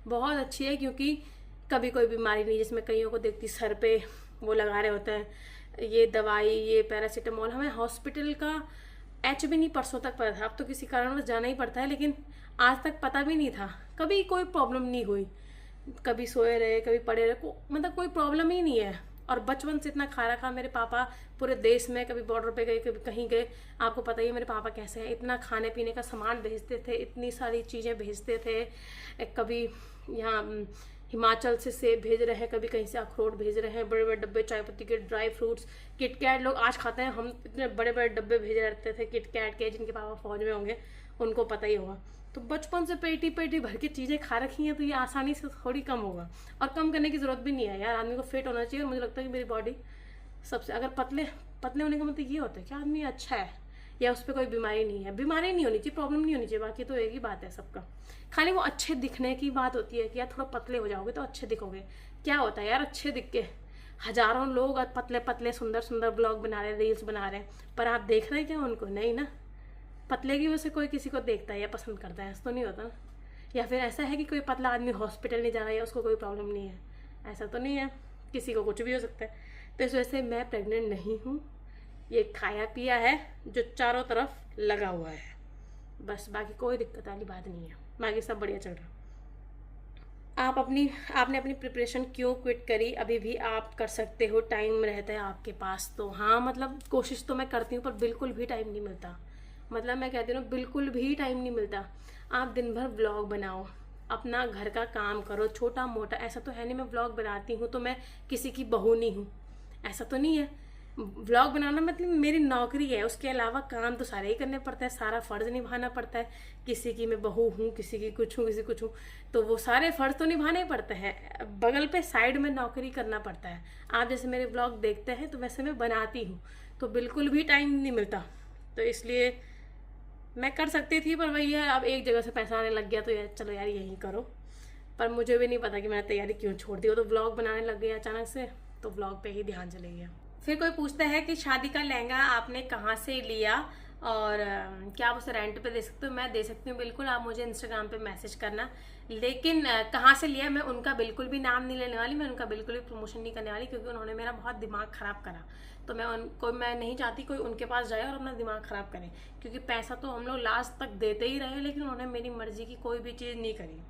बहुत अच्छी है, क्योंकि कभी कोई बीमारी नहीं। जिसमें कईयों को देखती सर पे वो लगा रहे होते हैं ये दवाई, ये पैरासीटामोल। हमें हॉस्पिटल का एच भी नहीं परसों तक पता था, अब तो किसी कारणवश जाना ही पड़ता है, लेकिन आज तक पता भी नहीं था। कभी कोई प्रॉब्लम नहीं हुई, कभी सोए रहे, कभी पड़े रहे, मतलब कोई प्रॉब्लम ही नहीं है। और बचपन से इतना खा रखा। मेरे पापा पूरे देश में, कभी बॉर्डर पे गए, कभी कहीं गए, आपको पता ही है मेरे पापा कैसे हैं। इतना खाने पीने का सामान भेजते थे, इतनी सारी चीज़ें भेजते थे। कभी यहाँ हिमाचल से सेब भेज रहे हैं, कभी कहीं से अखरोट भेज रहे हैं, बड़े बड़े डब्बे चाय पत्ती के, ड्राई फ्रूट्स, किटकैट लोग आज खाते हैं, हम इतने बड़े बड़े डब्बे भेज रहते थे किटकैट के। जिनके पापा फौज में होंगे उनको पता ही होगा। तो बचपन से पेटी पेटी भर के चीज़ें खा रखी हैं, तो ये आसानी से थोड़ी कम होगा। और कम करने की ज़रूरत भी नहीं है यार, आदमी को फिट होना चाहिए। और मुझे लगता है कि मेरी बॉडी सबसे, अगर पतले पतले होने का मतलब ये होता है कि आदमी अच्छा है, या उस पर कोई बीमारी नहीं है। बीमारी नहीं होनी चाहिए, प्रॉब्लम नहीं होनी चाहिए, बाकी तो एक ही बात है सबका। खाली वो अच्छे दिखने की बात होती है कि यार थोड़ा पतले हो जाओगे तो अच्छे दिखोगे। क्या होता है यार अच्छे दिख के? हजारों लोग पतले पतले सुंदर सुंदर ब्लॉग बना रहे हैं, रील्स बना रहे हैं, पर आप देख रहे हैं क्या उनको? नहीं ना। पतले की वजह से कोई किसी को देखता है या पसंद करता है, ऐसा तो नहीं होता ना। या फिर ऐसा है कि कोई पतला आदमी हॉस्पिटल नहीं जा रहा है या उसको कोई प्रॉब्लम नहीं है? ऐसा तो नहीं है, किसी को कुछ भी हो सकता है। तो इस वजह से मैं प्रेग्नेंट नहीं हूँ। ये खाया पिया है जो चारों तरफ लगा हुआ है, बस। बाकी कोई दिक्कत वाली बात नहीं है, बाकी सब बढ़िया चल रहा। आपने अपनी प्रिपरेशन क्यों क्विट करी? अभी भी आप कर सकते हो, टाइम रहता है आपके पास तो। हाँ मतलब कोशिश तो मैं करती हूँ, पर बिल्कुल भी टाइम नहीं मिलता। मतलब मैं कहती हूँ बिल्कुल भी टाइम नहीं मिलता। आप दिन भर व्लॉग बनाओ, अपना घर का काम करो छोटा मोटा। ऐसा तो है नहीं मैं व्लॉग बनाती हूँ तो मैं किसी की बहू नहीं हूँ, ऐसा तो नहीं है। व्लॉग बनाना मतलब मेरी नौकरी है, उसके अलावा काम तो सारे ही करने पड़ता है, सारा फ़र्ज़ निभाना पड़ता है। किसी की मैं बहू हूँ, किसी की कुछ हूँ, किसी कुछ हूँ, तो वो सारे फ़र्ज़ तो निभाने पड़ते हैं। बगल पे साइड में नौकरी करना पड़ता है। आप जैसे मेरे व्लॉग देखते हैं तो वैसे मैं बनाती हूँ, तो बिल्कुल भी टाइम नहीं मिलता। तो इसलिए मैं कर सकती थी, पर वही है, अब एक जगह से पैसा आने लग गया तो यार चलो यार यही करो। पर मुझे भी नहीं पता कि मैंने तैयारी क्यों छोड़ दी। वो तो व्लॉग बनाने लग गई अचानक से, तो व्लॉग पे ही ध्यान चले गया। फिर कोई पूछता है कि शादी का लहंगा आपने कहाँ से लिया और क्या आप उसे रेंट पे दे सकते हो? मैं दे सकती हूँ बिल्कुल, आप मुझे इंस्टाग्राम पे मैसेज करना। लेकिन कहाँ से लिया मैं उनका बिल्कुल भी नाम नहीं लेने वाली, मैं उनका बिल्कुल भी प्रमोशन नहीं करने वाली, क्योंकि उन्होंने मेरा बहुत दिमाग ख़राब करा। तो मैं नहीं चाहती कोई उनके पास जाए और अपना दिमाग ख़राब करे, क्योंकि पैसा तो हम लोग लास्ट तक देते ही रहे, लेकिन उन्होंने मेरी मर्जी की कोई भी चीज़ नहीं करी।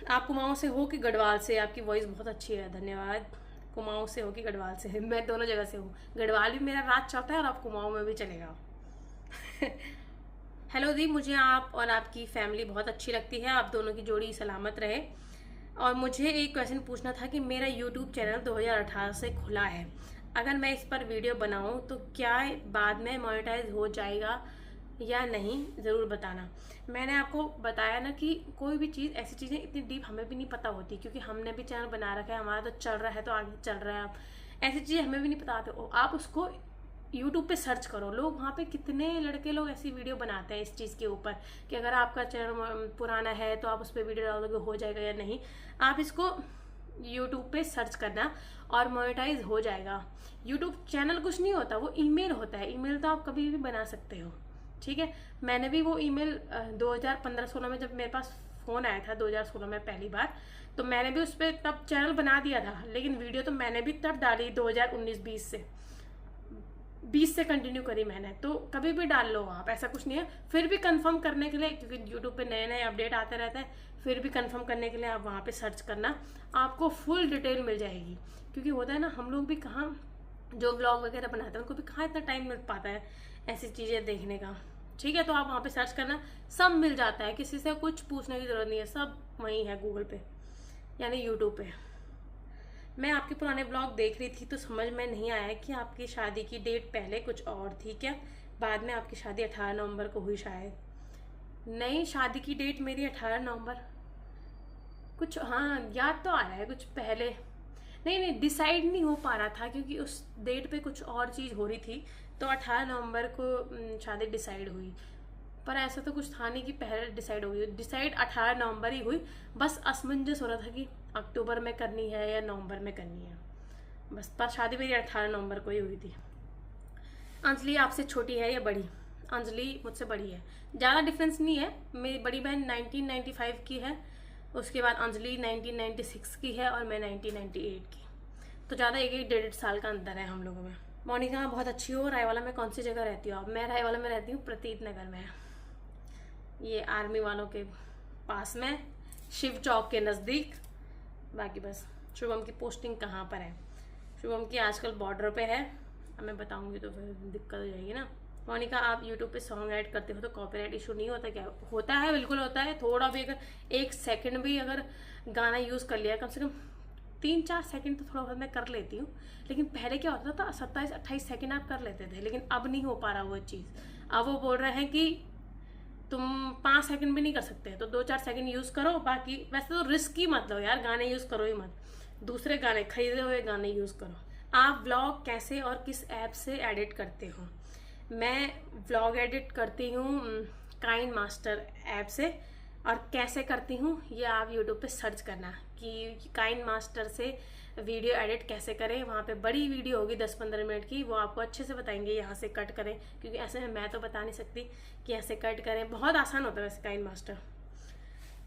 आप कुमाऊँ से हो कि गढ़वाल से? आपकी वॉइस बहुत अच्छी है, धन्यवाद। कुमाऊँ से हो कि गढ़वाल से? मैं दोनों जगह से हूँ, गढ़वाल भी मेरा राज चलता है और आप कुमाऊँ में भी चलेगा। हेलो दी, मुझे आप और आपकी फैमिली बहुत अच्छी लगती है, आप दोनों की जोड़ी सलामत रहे। और मुझे एक क्वेश्चन पूछना था कि मेरा यूट्यूब चैनल 2018 से खुला है, अगर मैं इस पर वीडियो बनाऊं तो क्या बाद में मोनेटाइज हो जाएगा या नहीं, ज़रूर बताना। मैंने आपको बताया ना कि कोई भी चीज़, ऐसी चीज़ें इतनी डीप हमें भी नहीं पता होती, क्योंकि हमने भी चैनल बना रखा है, हमारा तो चल रहा है तो आगे चल रहा है। आप ऐसी चीज़ें हमें भी नहीं पता आते। आप उसको यूट्यूब पे सर्च करो, लोग वहाँ पे कितने लड़के लोग ऐसी वीडियो बनाते हैं इस चीज़ के ऊपर कि अगर आपका चैनल पुराना है तो आप उस पर वीडियो डालोगे हो जाएगा या नहीं। आप इसको यूट्यूब पे सर्च करना और मोनेटाइज हो जाएगा। यूट्यूब चैनल कुछ नहीं होता, वो ईमेल होता है। ईमेल तो आप कभी भी बना सकते हो, ठीक है। मैंने भी वो ईमेल 2015-16 में, जब मेरे पास फ़ोन आया था 2016 में पहली बार, तो मैंने भी उस पर तब चैनल बना दिया था, लेकिन वीडियो तो मैंने भी तब डाली 2019-20 से कंटिन्यू करी मैंने। तो कभी भी डाल लो आप, ऐसा कुछ नहीं है। फिर भी कंफर्म करने के लिए, क्योंकि यूट्यूब पे नए नए अपडेट आते रहते हैं, फिर भी कंफर्म करने के लिए आप वहाँ पे सर्च करना, आपको फुल डिटेल मिल जाएगी। क्योंकि होता है ना, हम लोग भी कहाँ, जो ब्लॉग वगैरह बनाते हैं उनको भी कहाँ इतना टाइम मिल पाता है ऐसी चीज़ें देखने का, ठीक है। तो आप वहाँ पे सर्च करना, सब मिल जाता है, किसी से कुछ पूछने की ज़रूरत नहीं है, सब वहीं है गूगल पे यानी यूट्यूब पे। मैं आपके पुराने ब्लॉग देख रही थी तो समझ में नहीं आया कि आपकी शादी की डेट पहले कुछ और थी क्या? बाद में आपकी शादी 18 नवंबर को हुई शायद? नहीं, शादी की डेट मेरी 18 नवंबर कुछ, हाँ याद तो आ रहा है कुछ पहले। नहीं नहीं, डिसाइड नहीं हो पा रहा था क्योंकि उस डेट पे कुछ और चीज़ हो रही थी। तो 18 नवंबर को शादी डिसाइड हुई, पर ऐसा तो कुछ था नहीं कि पहले डिसाइड हुई। डिसाइड 18 नवंबर ही हुई, बस असमंजस हो रहा था कि अक्टूबर में करनी है या नवंबर में करनी है बस। पर शादी मेरी 18 नवंबर को ही हुई थी। अंजलि आपसे छोटी है या बड़ी? अंजलि मुझसे बड़ी है, ज़्यादा डिफरेंस नहीं है। मेरी बड़ी बहन 1995 की है, उसके बाद अंजलि 1996 की है और मैं 1998 की। तो ज़्यादा एक 1.5 साल का अंतर है हम लोगों में। मोनिका बहुत अच्छी हो। रायवाला में कौन सी जगह रहती हो आप? मैं रायवाला में रहती हूँ, प्रतीत नगर में। ये आर्मी वालों के पास में, शिव चौक के नज़दीक। बाकी बस शुभम की पोस्टिंग कहाँ पर है? शुभम की आजकल बॉर्डर पे है। अब मैं बताऊंगी तो फिर दिक्कत हो जाएगी ना। मोनिका आप यूट्यूब पे सॉन्ग ऐड करते हो तो कॉपीराइट इशू नहीं होता क्या? होता है, बिल्कुल होता है। थोड़ा भी अगर 1 सेकंड भी अगर गाना यूज़ कर लिया, कम से कम 3-4 सेकंड तो थोड़ा बहुत मैं कर लेती हूँ। लेकिन पहले क्या होता था, 27-28 सेकंड आप कर लेते थे, लेकिन अब नहीं हो पा रहा वो चीज़। अब वो बोल रहे हैं कि तुम 5 सेकंड भी नहीं कर सकते, तो 2-4 सेकंड यूज़ करो। बाकी वैसे तो रिस्क ही मत लो यार, गाने यूज़ करो ही मत, दूसरे गाने, खरीदे हुए गाने यूज़ करो। आप व्लॉग कैसे और किस ऐप से एडिट करते हो? मैं व्लॉग एडिट करती हूँ काइंड मास्टर ऐप से। और कैसे करती हूँ ये आप यूट्यूब पे सर्च करना कि काइंड मास्टर से वीडियो एडिट कैसे करें। वहाँ पे बड़ी वीडियो होगी 10-15 मिनट की, वो आपको अच्छे से बताएंगे यहाँ से कट करें, क्योंकि ऐसे में मैं तो बता नहीं सकती कि ऐसे कट करें। बहुत आसान होता है वैसे काइंड मास्टर।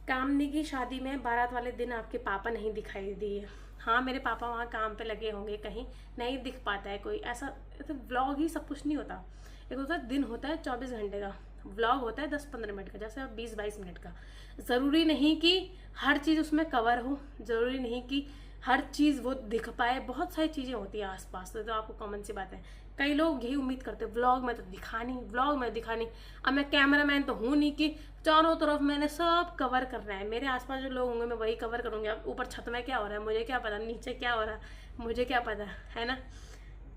कामनी की शादी में बारात वाले दिन आपके पापा नहीं दिखाई दिए? हाँ, मेरे पापा वहाँ काम पे लगे होंगे, कहीं नहीं दिख पाता है कोई। ऐसा व्लॉग ही सब कुछ नहीं होता। एक होता है दिन, होता है 24 घंटे का, व्लॉग होता है 10-15 मिनट का, जैसे 20-22 मिनट का। ज़रूरी नहीं कि हर चीज़ उसमें कवर हो, ज़रूरी नहीं कि हर चीज़ वो दिख पाए। बहुत सारी चीज़ें होती हैं आसपास, तो आपको कॉमन सी बात है। कई लोग यही उम्मीद करते हैं व्लॉग में तो दिखा नहीं, व्लॉग में दिखा नहीं। अब मैं कैमरामैन तो हूँ नहीं कि चारों तरफ मैंने सब कवर करना है। मेरे आसपास जो लोग होंगे मैं वही कवर करूँगी। अब ऊपर छत में क्या हो रहा है मुझे क्या पता, नीचे क्या हो रहा है मुझे क्या पता, है ना।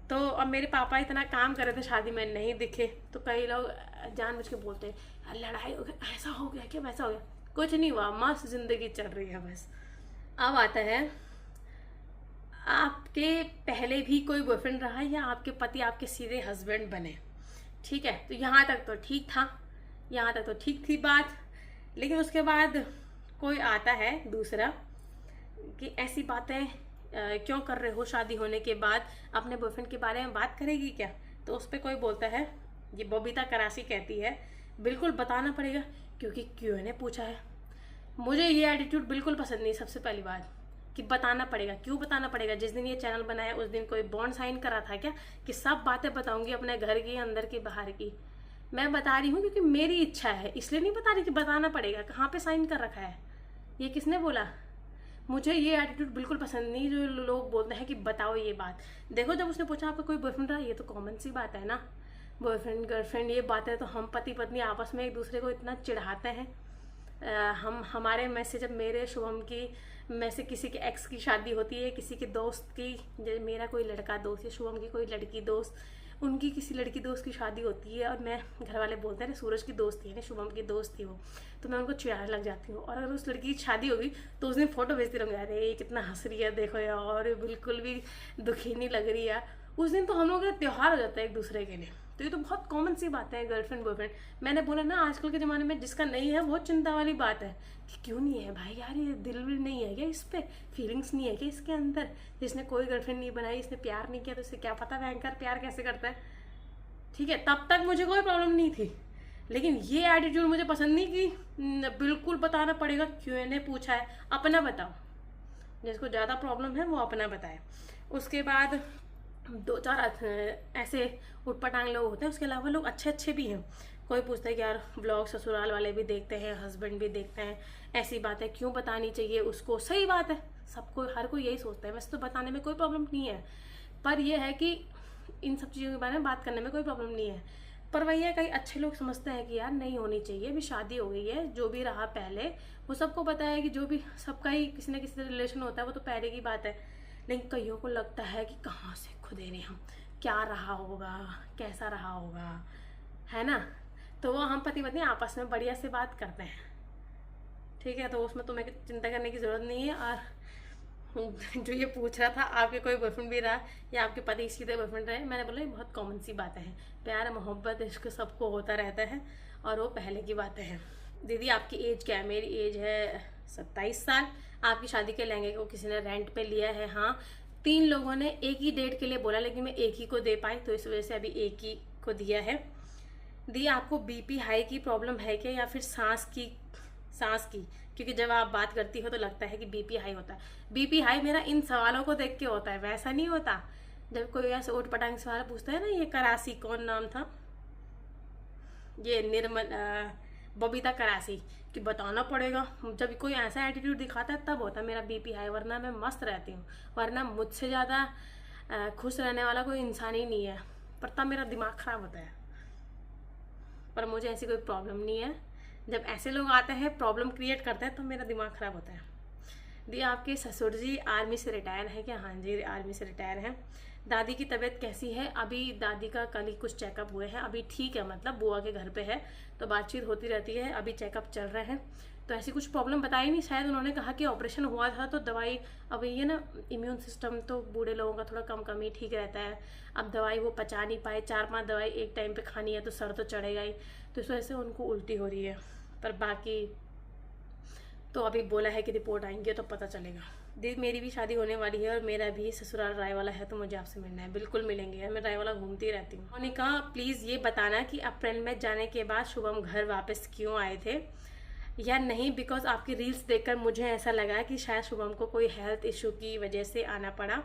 तो अब मेरे पापा इतना काम कर रहे थे शादी में, नहीं दिखे, तो कई लोग जानबूझ के बोलते हैं लड़ाई हो गई, ऐसा हो गया क्या, वैसा हो गया। कुछ नहीं हुआ, मस्त जिंदगी चल रही है बस। अब आता है, आपके पहले भी कोई बॉयफ्रेंड रहा या आपके पति आपके सीधे हस्बैंड बने? ठीक है, तो यहाँ तक तो ठीक था, यहाँ तक तो ठीक थी बात। लेकिन उसके बाद कोई आता है दूसरा कि ऐसी बातें क्यों कर रहे हो, शादी होने के बाद अपने बॉयफ्रेंड के बारे में बात करेगी क्या? तो उस पर कोई बोलता है, ये बबीता करासी कहती है, बिल्कुल बताना पड़ेगा क्योंकि क्यों ने पूछा है। मुझे ये एटीट्यूड बिल्कुल पसंद नहीं। सबसे पहली बात कि बताना पड़ेगा, क्यों बताना पड़ेगा? जिस दिन ये चैनल बनाया उस दिन कोई बॉन्ड साइन करा था क्या कि सब बातें बताऊंगी अपने घर की, अंदर की, बाहर की? मैं बता रही हूँ क्योंकि मेरी इच्छा है, इसलिए नहीं बता रही कि बताना पड़ेगा। कहाँ पे साइन कर रखा है? ये किसने बोला? मुझे ये एटीट्यूड बिल्कुल पसंद नहीं जो लोग बोलते हैं कि बताओ ये बात। देखो, जब उसने पूछा आपका कोई बॉयफ्रेंड रहा, ये तो कॉमन सी बात है ना। बॉयफ्रेंड गर्लफ्रेंड ये बातें तो हम पति पत्नी आपस में एक दूसरे को इतना चिढ़ाते हैं। हम हमारे में से, जब मेरे शुभम की में से किसी के एक्स की शादी होती है, किसी के दोस्त की, जैसे मेरा कोई लड़का दोस्त या शुभम की कोई लड़की दोस्त, उनकी किसी लड़की दोस्त की शादी होती है और मैं, घर वाले बोलते हैं सूरज की दोस्त थी, शुभम की दोस्त थी वो, तो मैं उनको चिढ़ाने लग जाती हूँ। और अगर उस लड़की की शादी होगी तो उस दिन फोटो भेजती रहूँगी, अरे ये कितना हंस रही है देखो यार, और बिल्कुल भी दुखी नहीं लग रही है। उस दिन तो हम लोगों का त्यौहार हो जाता है एक दूसरे के लिए। तो ये तो बहुत कॉमन सी बात है, गर्लफ्रेंड बॉयफ्रेंड। मैंने बोला ना, आजकल के ज़माने में जिसका नहीं है बहुत चिंता वाली बात है कि क्यों नहीं है भाई यार, ये दिल भी नहीं है क्या इस पर, फीलिंग्स नहीं है क्या इसके अंदर? जिसने कोई गर्लफ्रेंड नहीं बनाई, इसने प्यार नहीं किया, तो इससे क्या पता भयंकर प्यार कैसे करता है। ठीक है, तब तक मुझे कोई प्रॉब्लम नहीं थी, लेकिन ये एटीट्यूड मुझे पसंद नहीं कि बिल्कुल बताना पड़ेगा, क्यों ने पूछा है, अपना बताओ। जिसको ज़्यादा प्रॉब्लम है वो अपना बताए। उसके बाद 2-4 ऐसे उटपटांग लोग होते हैं, उसके अलावा लोग अच्छे अच्छे भी हैं। कोई पूछता है कि यार व्लॉग ससुराल वाले भी देखते हैं, हस्बैंड भी देखते हैं, ऐसी बातें क्यों बतानी चाहिए उसको? सही बात है, सबको, हर कोई यही सोचता है। वैसे तो बताने में कोई प्रॉब्लम नहीं है, पर यह है कि इन सब चीज़ों के बारे में बात करने में कोई प्रॉब्लम नहीं है। पर वही है, कई अच्छे लोग समझते हैं कि यार नहीं होनी चाहिए, अभी शादी हो गई है, जो भी रहा पहले वो सबको पता है कि जो भी सबका ही किसी न किसी से रिलेशन होता है, वो तो पहले की बात है। लेकिन कईयों को लगता है कि कहाँ से खुदेरे हम, क्या रहा होगा, कैसा रहा होगा, है ना। तो वो हम पति पत्नी आपस में बढ़िया से बात करते हैं, ठीक है। तो उसमें तुम्हें चिंता करने की ज़रूरत नहीं है। और जो ये पूछ रहा था आपके कोई बॉयफ्रेंड भी रहा या आपके पति सीधे बॉयफ्रेंड रहे, मैंने बोला ये बहुत कॉमन सी बातें हैं। प्यार मोहब्बत इश्क सबको होता रहता है और वो पहले की बातें हैं। दीदी आपकी एज क्या है? मेरी एज है 27 साल। आपकी शादी के लहंगे को किसी ने रेंट पे लिया है? हाँ, 3 लोगों ने एक ही डेट के लिए बोला, लेकिन मैं एक ही को दे पाई, तो इस वजह से अभी एक ही को दिया है। दी आपको बीपी हाई की प्रॉब्लम है क्या, या फिर सांस की? क्योंकि जब आप बात करती हो तो लगता है कि बीपी हाई होता है। बीपी हाई मेरा इन सवालों को देख के होता है, वैसा नहीं होता। जब कोई ऐसे उठ पटांग सवाल पूछता है ना, ये करासी कौन नाम था, ये निर्मल बबीता करासी, कि बताना पड़ेगा। जब कोई ऐसा एटीट्यूड दिखाता है तब होता है मेरा बीपी हाई, वरना मैं मस्त रहती हूँ। वरना मुझसे ज़्यादा खुश रहने वाला कोई इंसान ही नहीं है, पर तब मेरा दिमाग ख़राब होता है। पर मुझे ऐसी कोई प्रॉब्लम नहीं है। जब ऐसे लोग आते हैं प्रॉब्लम क्रिएट करते हैं तो मेरा दिमाग ख़राब होता है। दी आपके ससुर जी आर्मी से रिटायर हैं क्या? हाँ जी, आर्मी से रिटायर हैं। दादी की तबीयत कैसी है? अभी दादी का कल ही कुछ चेकअप हुए हैं, अभी ठीक है, मतलब बुआ के घर पे है तो बातचीत होती रहती है। अभी चेकअप चल रहे हैं, तो ऐसी कुछ प्रॉब्लम बताई नहीं। शायद उन्होंने कहा कि ऑपरेशन हुआ था तो दवाई, अब ये ना इम्यून सिस्टम तो बूढ़े लोगों का थोड़ा कम ही ठीक रहता है। अब दवाई वो पचा नहीं पाए, 4-5 दवाई एक टाइम पे खानी है तो सर तो चढ़ेगा ही, तो इस वजह से उनको उल्टी हो रही है। पर बाकी तो अभी बोला है कि रिपोर्ट आएंगे तो पता चलेगा। दीदी मेरी भी शादी होने वाली है और मेरा भी ससुराल रायवाला है, तो मुझे आपसे मिलना है। बिल्कुल मिलेंगे यार, मैं रायवाला घूमती रहती हूँ। उन्होंने कहा प्लीज़ ये बताना कि अप्रैल में जाने के बाद शुभम घर वापस क्यों आए थे या नहीं, बिकॉज आपकी रील्स देखकर मुझे ऐसा लगा कि शायद शुभम को कोई हेल्थ इशू की वजह से आना पड़ा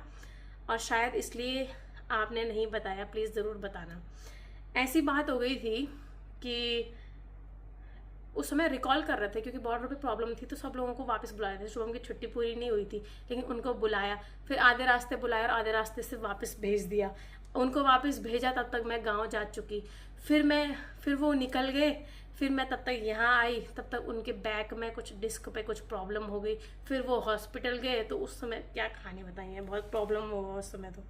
और शायद इसलिए आपने नहीं बताया, प्लीज़ ज़रूर बताना। ऐसी बात हो गई थी कि उस समय रिकॉल कर रहे थे क्योंकि बॉर्डर पे प्रॉब्लम थी, तो सब लोगों को वापस बुला रहे थे। शुभम की छुट्टी पूरी नहीं हुई थी, लेकिन उनको बुलाया, फिर आधे रास्ते बुलाया और आधे रास्ते से वापस भेज दिया। उनको वापस भेजा तब तक मैं गांव जा चुकी। फिर वो निकल गए, फिर मैं तब तक यहाँ आई, तब तक उनके बैक में कुछ डिस्क पे कुछ प्रॉब्लम हो गई। फिर वो हॉस्पिटल गए, तो उस समय क्या कहानी बताई है, बहुत प्रॉब्लम हुआ उस समय। तो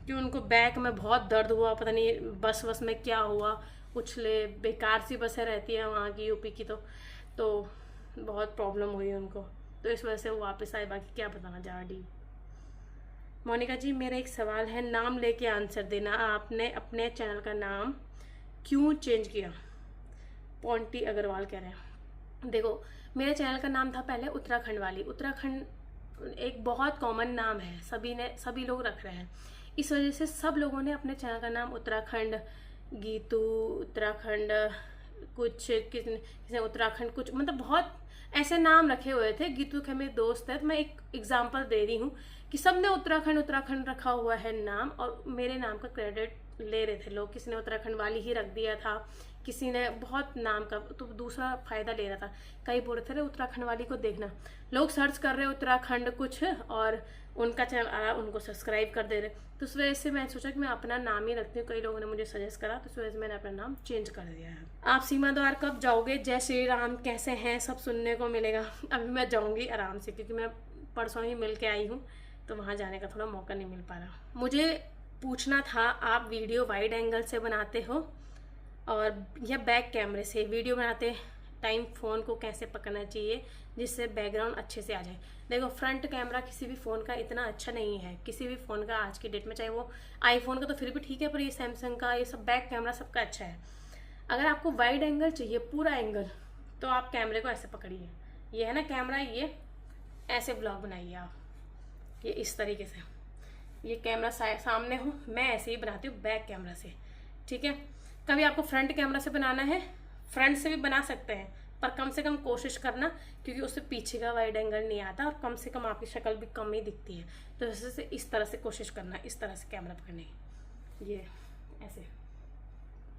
कि उनको बैक में बहुत दर्द हुआ, पता नहीं बस में क्या हुआ, उछले, बेकार सी बसें रहती है वहाँ की यूपी की, तो बहुत प्रॉब्लम हुई उनको, तो इस वजह से वो वापस आए। बाकी क्या बताना जा रही। मोनिका जी मेरा एक सवाल है, नाम लेके आंसर देना। आपने अपने चैनल का नाम क्यों चेंज किया? पॉन्टी अग्रवाल कह रहे हैं। देखो, मेरे चैनल का नाम था पहले उत्तराखंड वाली। उत्तराखंड एक बहुत कॉमन नाम है, सभी लोग रख रहे हैं, इस वजह से सब लोगों ने अपने चैनल का नाम उत्तराखंड, गीतू उत्तराखंड, कुछ किसने उत्तराखंड, कुछ मतलब बहुत ऐसे नाम रखे हुए थे। गीतू के मेरे दोस्त है, तो मैं एक एग्जांपल दे रही हूँ कि सबने उत्तराखंड रखा हुआ है नाम, और मेरे नाम का क्रेडिट ले रहे थे लोग। किसी ने उत्तराखंड वाली ही रख दिया था, किसी ने बहुत नाम का, तो दूसरा फायदा ले रहा था। कई बोल रहे थे उत्तराखंड वाली को देखना, लोग सर्च कर रहे उत्तराखंड कुछ और उनका चैनल आ रहा, उनको सब्सक्राइब कर दे रहे। तो उस वजह से मैं सोचा कि मैं अपना नाम ही रखती हूँ। कई लोगों ने मुझे सजेस्ट करा, तो उस वजह से मैंने अपना नाम चेंज कर दिया है। आप सीमा द्वार कब जाओगे? जय श्री राम, कैसे हैं सब सुनने को मिलेगा। अभी मैं जाऊँगी आराम से, क्योंकि मैं परसों ही मिल के आई हूँ, तो वहाँ जाने का थोड़ा मौका नहीं मिल पा रहा। मुझे पूछना था, आप वीडियो वाइड एंगल से बनाते हो और या बैक कैमरे से? वीडियो बनाते टाइम फ़ोन को कैसे पकड़ना चाहिए जिससे बैकग्राउंड अच्छे से आ जाए? देखो, फ्रंट कैमरा किसी भी फ़ोन का इतना अच्छा नहीं है, किसी भी फ़ोन का आज की डेट में, चाहे वो आईफोन का तो फिर भी ठीक है, पर ये सैमसंग का, ये सब बैक कैमरा सबका अच्छा है। अगर आपको वाइड एंगल चाहिए, पूरा एंगल, तो आप कैमरे को ऐसे पकड़िए, ये है ना कैमरा, ये ऐसे ब्लॉग बनाइए आप, ये इस तरीके से, ये कैमरा सामने हो, मैं ऐसे ही बनाती हूँ बैक कैमरा से, ठीक है। कभी आपको फ्रंट कैमरा से बनाना है, फ्रंट से भी बना सकते हैं, पर कम से कम कोशिश करना, क्योंकि उससे पीछे का वाइड एंगल नहीं आता और कम से कम आपकी शक्ल भी कम ही दिखती है। तो जैसे इस तरह से कोशिश करना, इस तरह से कैमरा पकड़ने, ये ऐसे,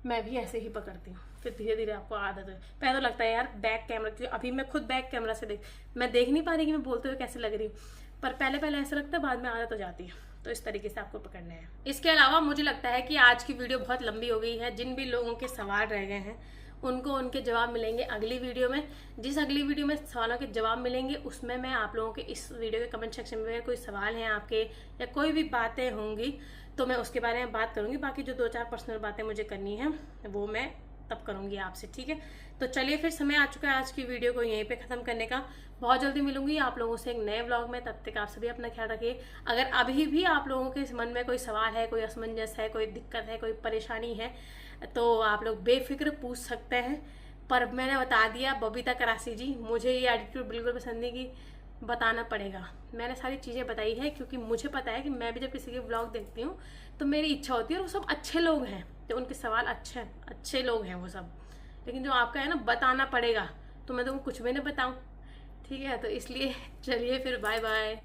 मैं भी ऐसे ही पकड़ती हूँ, फिर धीरे धीरे आपको आदत है। पहले तो लगता है यार बैक कैमरा, क्योंकि अभी मैं खुद बैक कैमरा से मैं देख नहीं पा रही कि मैं बोलते हुए कैसे लग रही हूँ, पर पहले ऐसा लगता है, बाद में आदत हो जाती है। तो इस तरीके से आपको पकड़ना है। इसके अलावा मुझे लगता है कि आज की वीडियो बहुत लंबी हो गई है। जिन भी लोगों के सवाल रह गए हैं उनको उनके जवाब मिलेंगे अगली वीडियो में। जिस अगली वीडियो में सवालों के जवाब मिलेंगे उसमें मैं आप लोगों के इस वीडियो के कमेंट सेक्शन में कोई सवाल हैं आपके या कोई भी बातें होंगी तो मैं उसके बारे में बात करूंगी। बाकी जो 2-4 पर्सनल बातें मुझे करनी है वो मैं तब करूँगी आपसे, ठीक है। तो चलिए फिर समय आ चुका है आज की वीडियो को यहीं पे ख़त्म करने का। बहुत जल्दी मिलूंगी आप लोगों से एक नए व्लॉग में, तब तक आप सभी अपना ख्याल रखिए। अगर अभी भी आप लोगों के मन में कोई सवाल है, कोई असमंजस है, कोई दिक्कत है, कोई परेशानी है, तो आप लोग बेफिक्र पूछ सकते हैं। पर मैंने बता दिया बबीता करासी जी, मुझे ये एटीट्यूड बिल्कुल पसंद नहीं कि बताना पड़ेगा। मैंने सारी चीज़ें बताई है क्योंकि मुझे पता है कि मैं भी जब किसी के व्लॉग देखती हूँ तो मेरी इच्छा होती है, और वो सब अच्छे लोग हैं, तो उनके सवाल अच्छे लोग हैं वो सब। लेकिन जो आपका है ना, बताना पड़ेगा, तो मैं तुमको कुछ भी नहीं बताऊँ, ठीक है। तो इसलिए चलिए फिर, बाय बाय।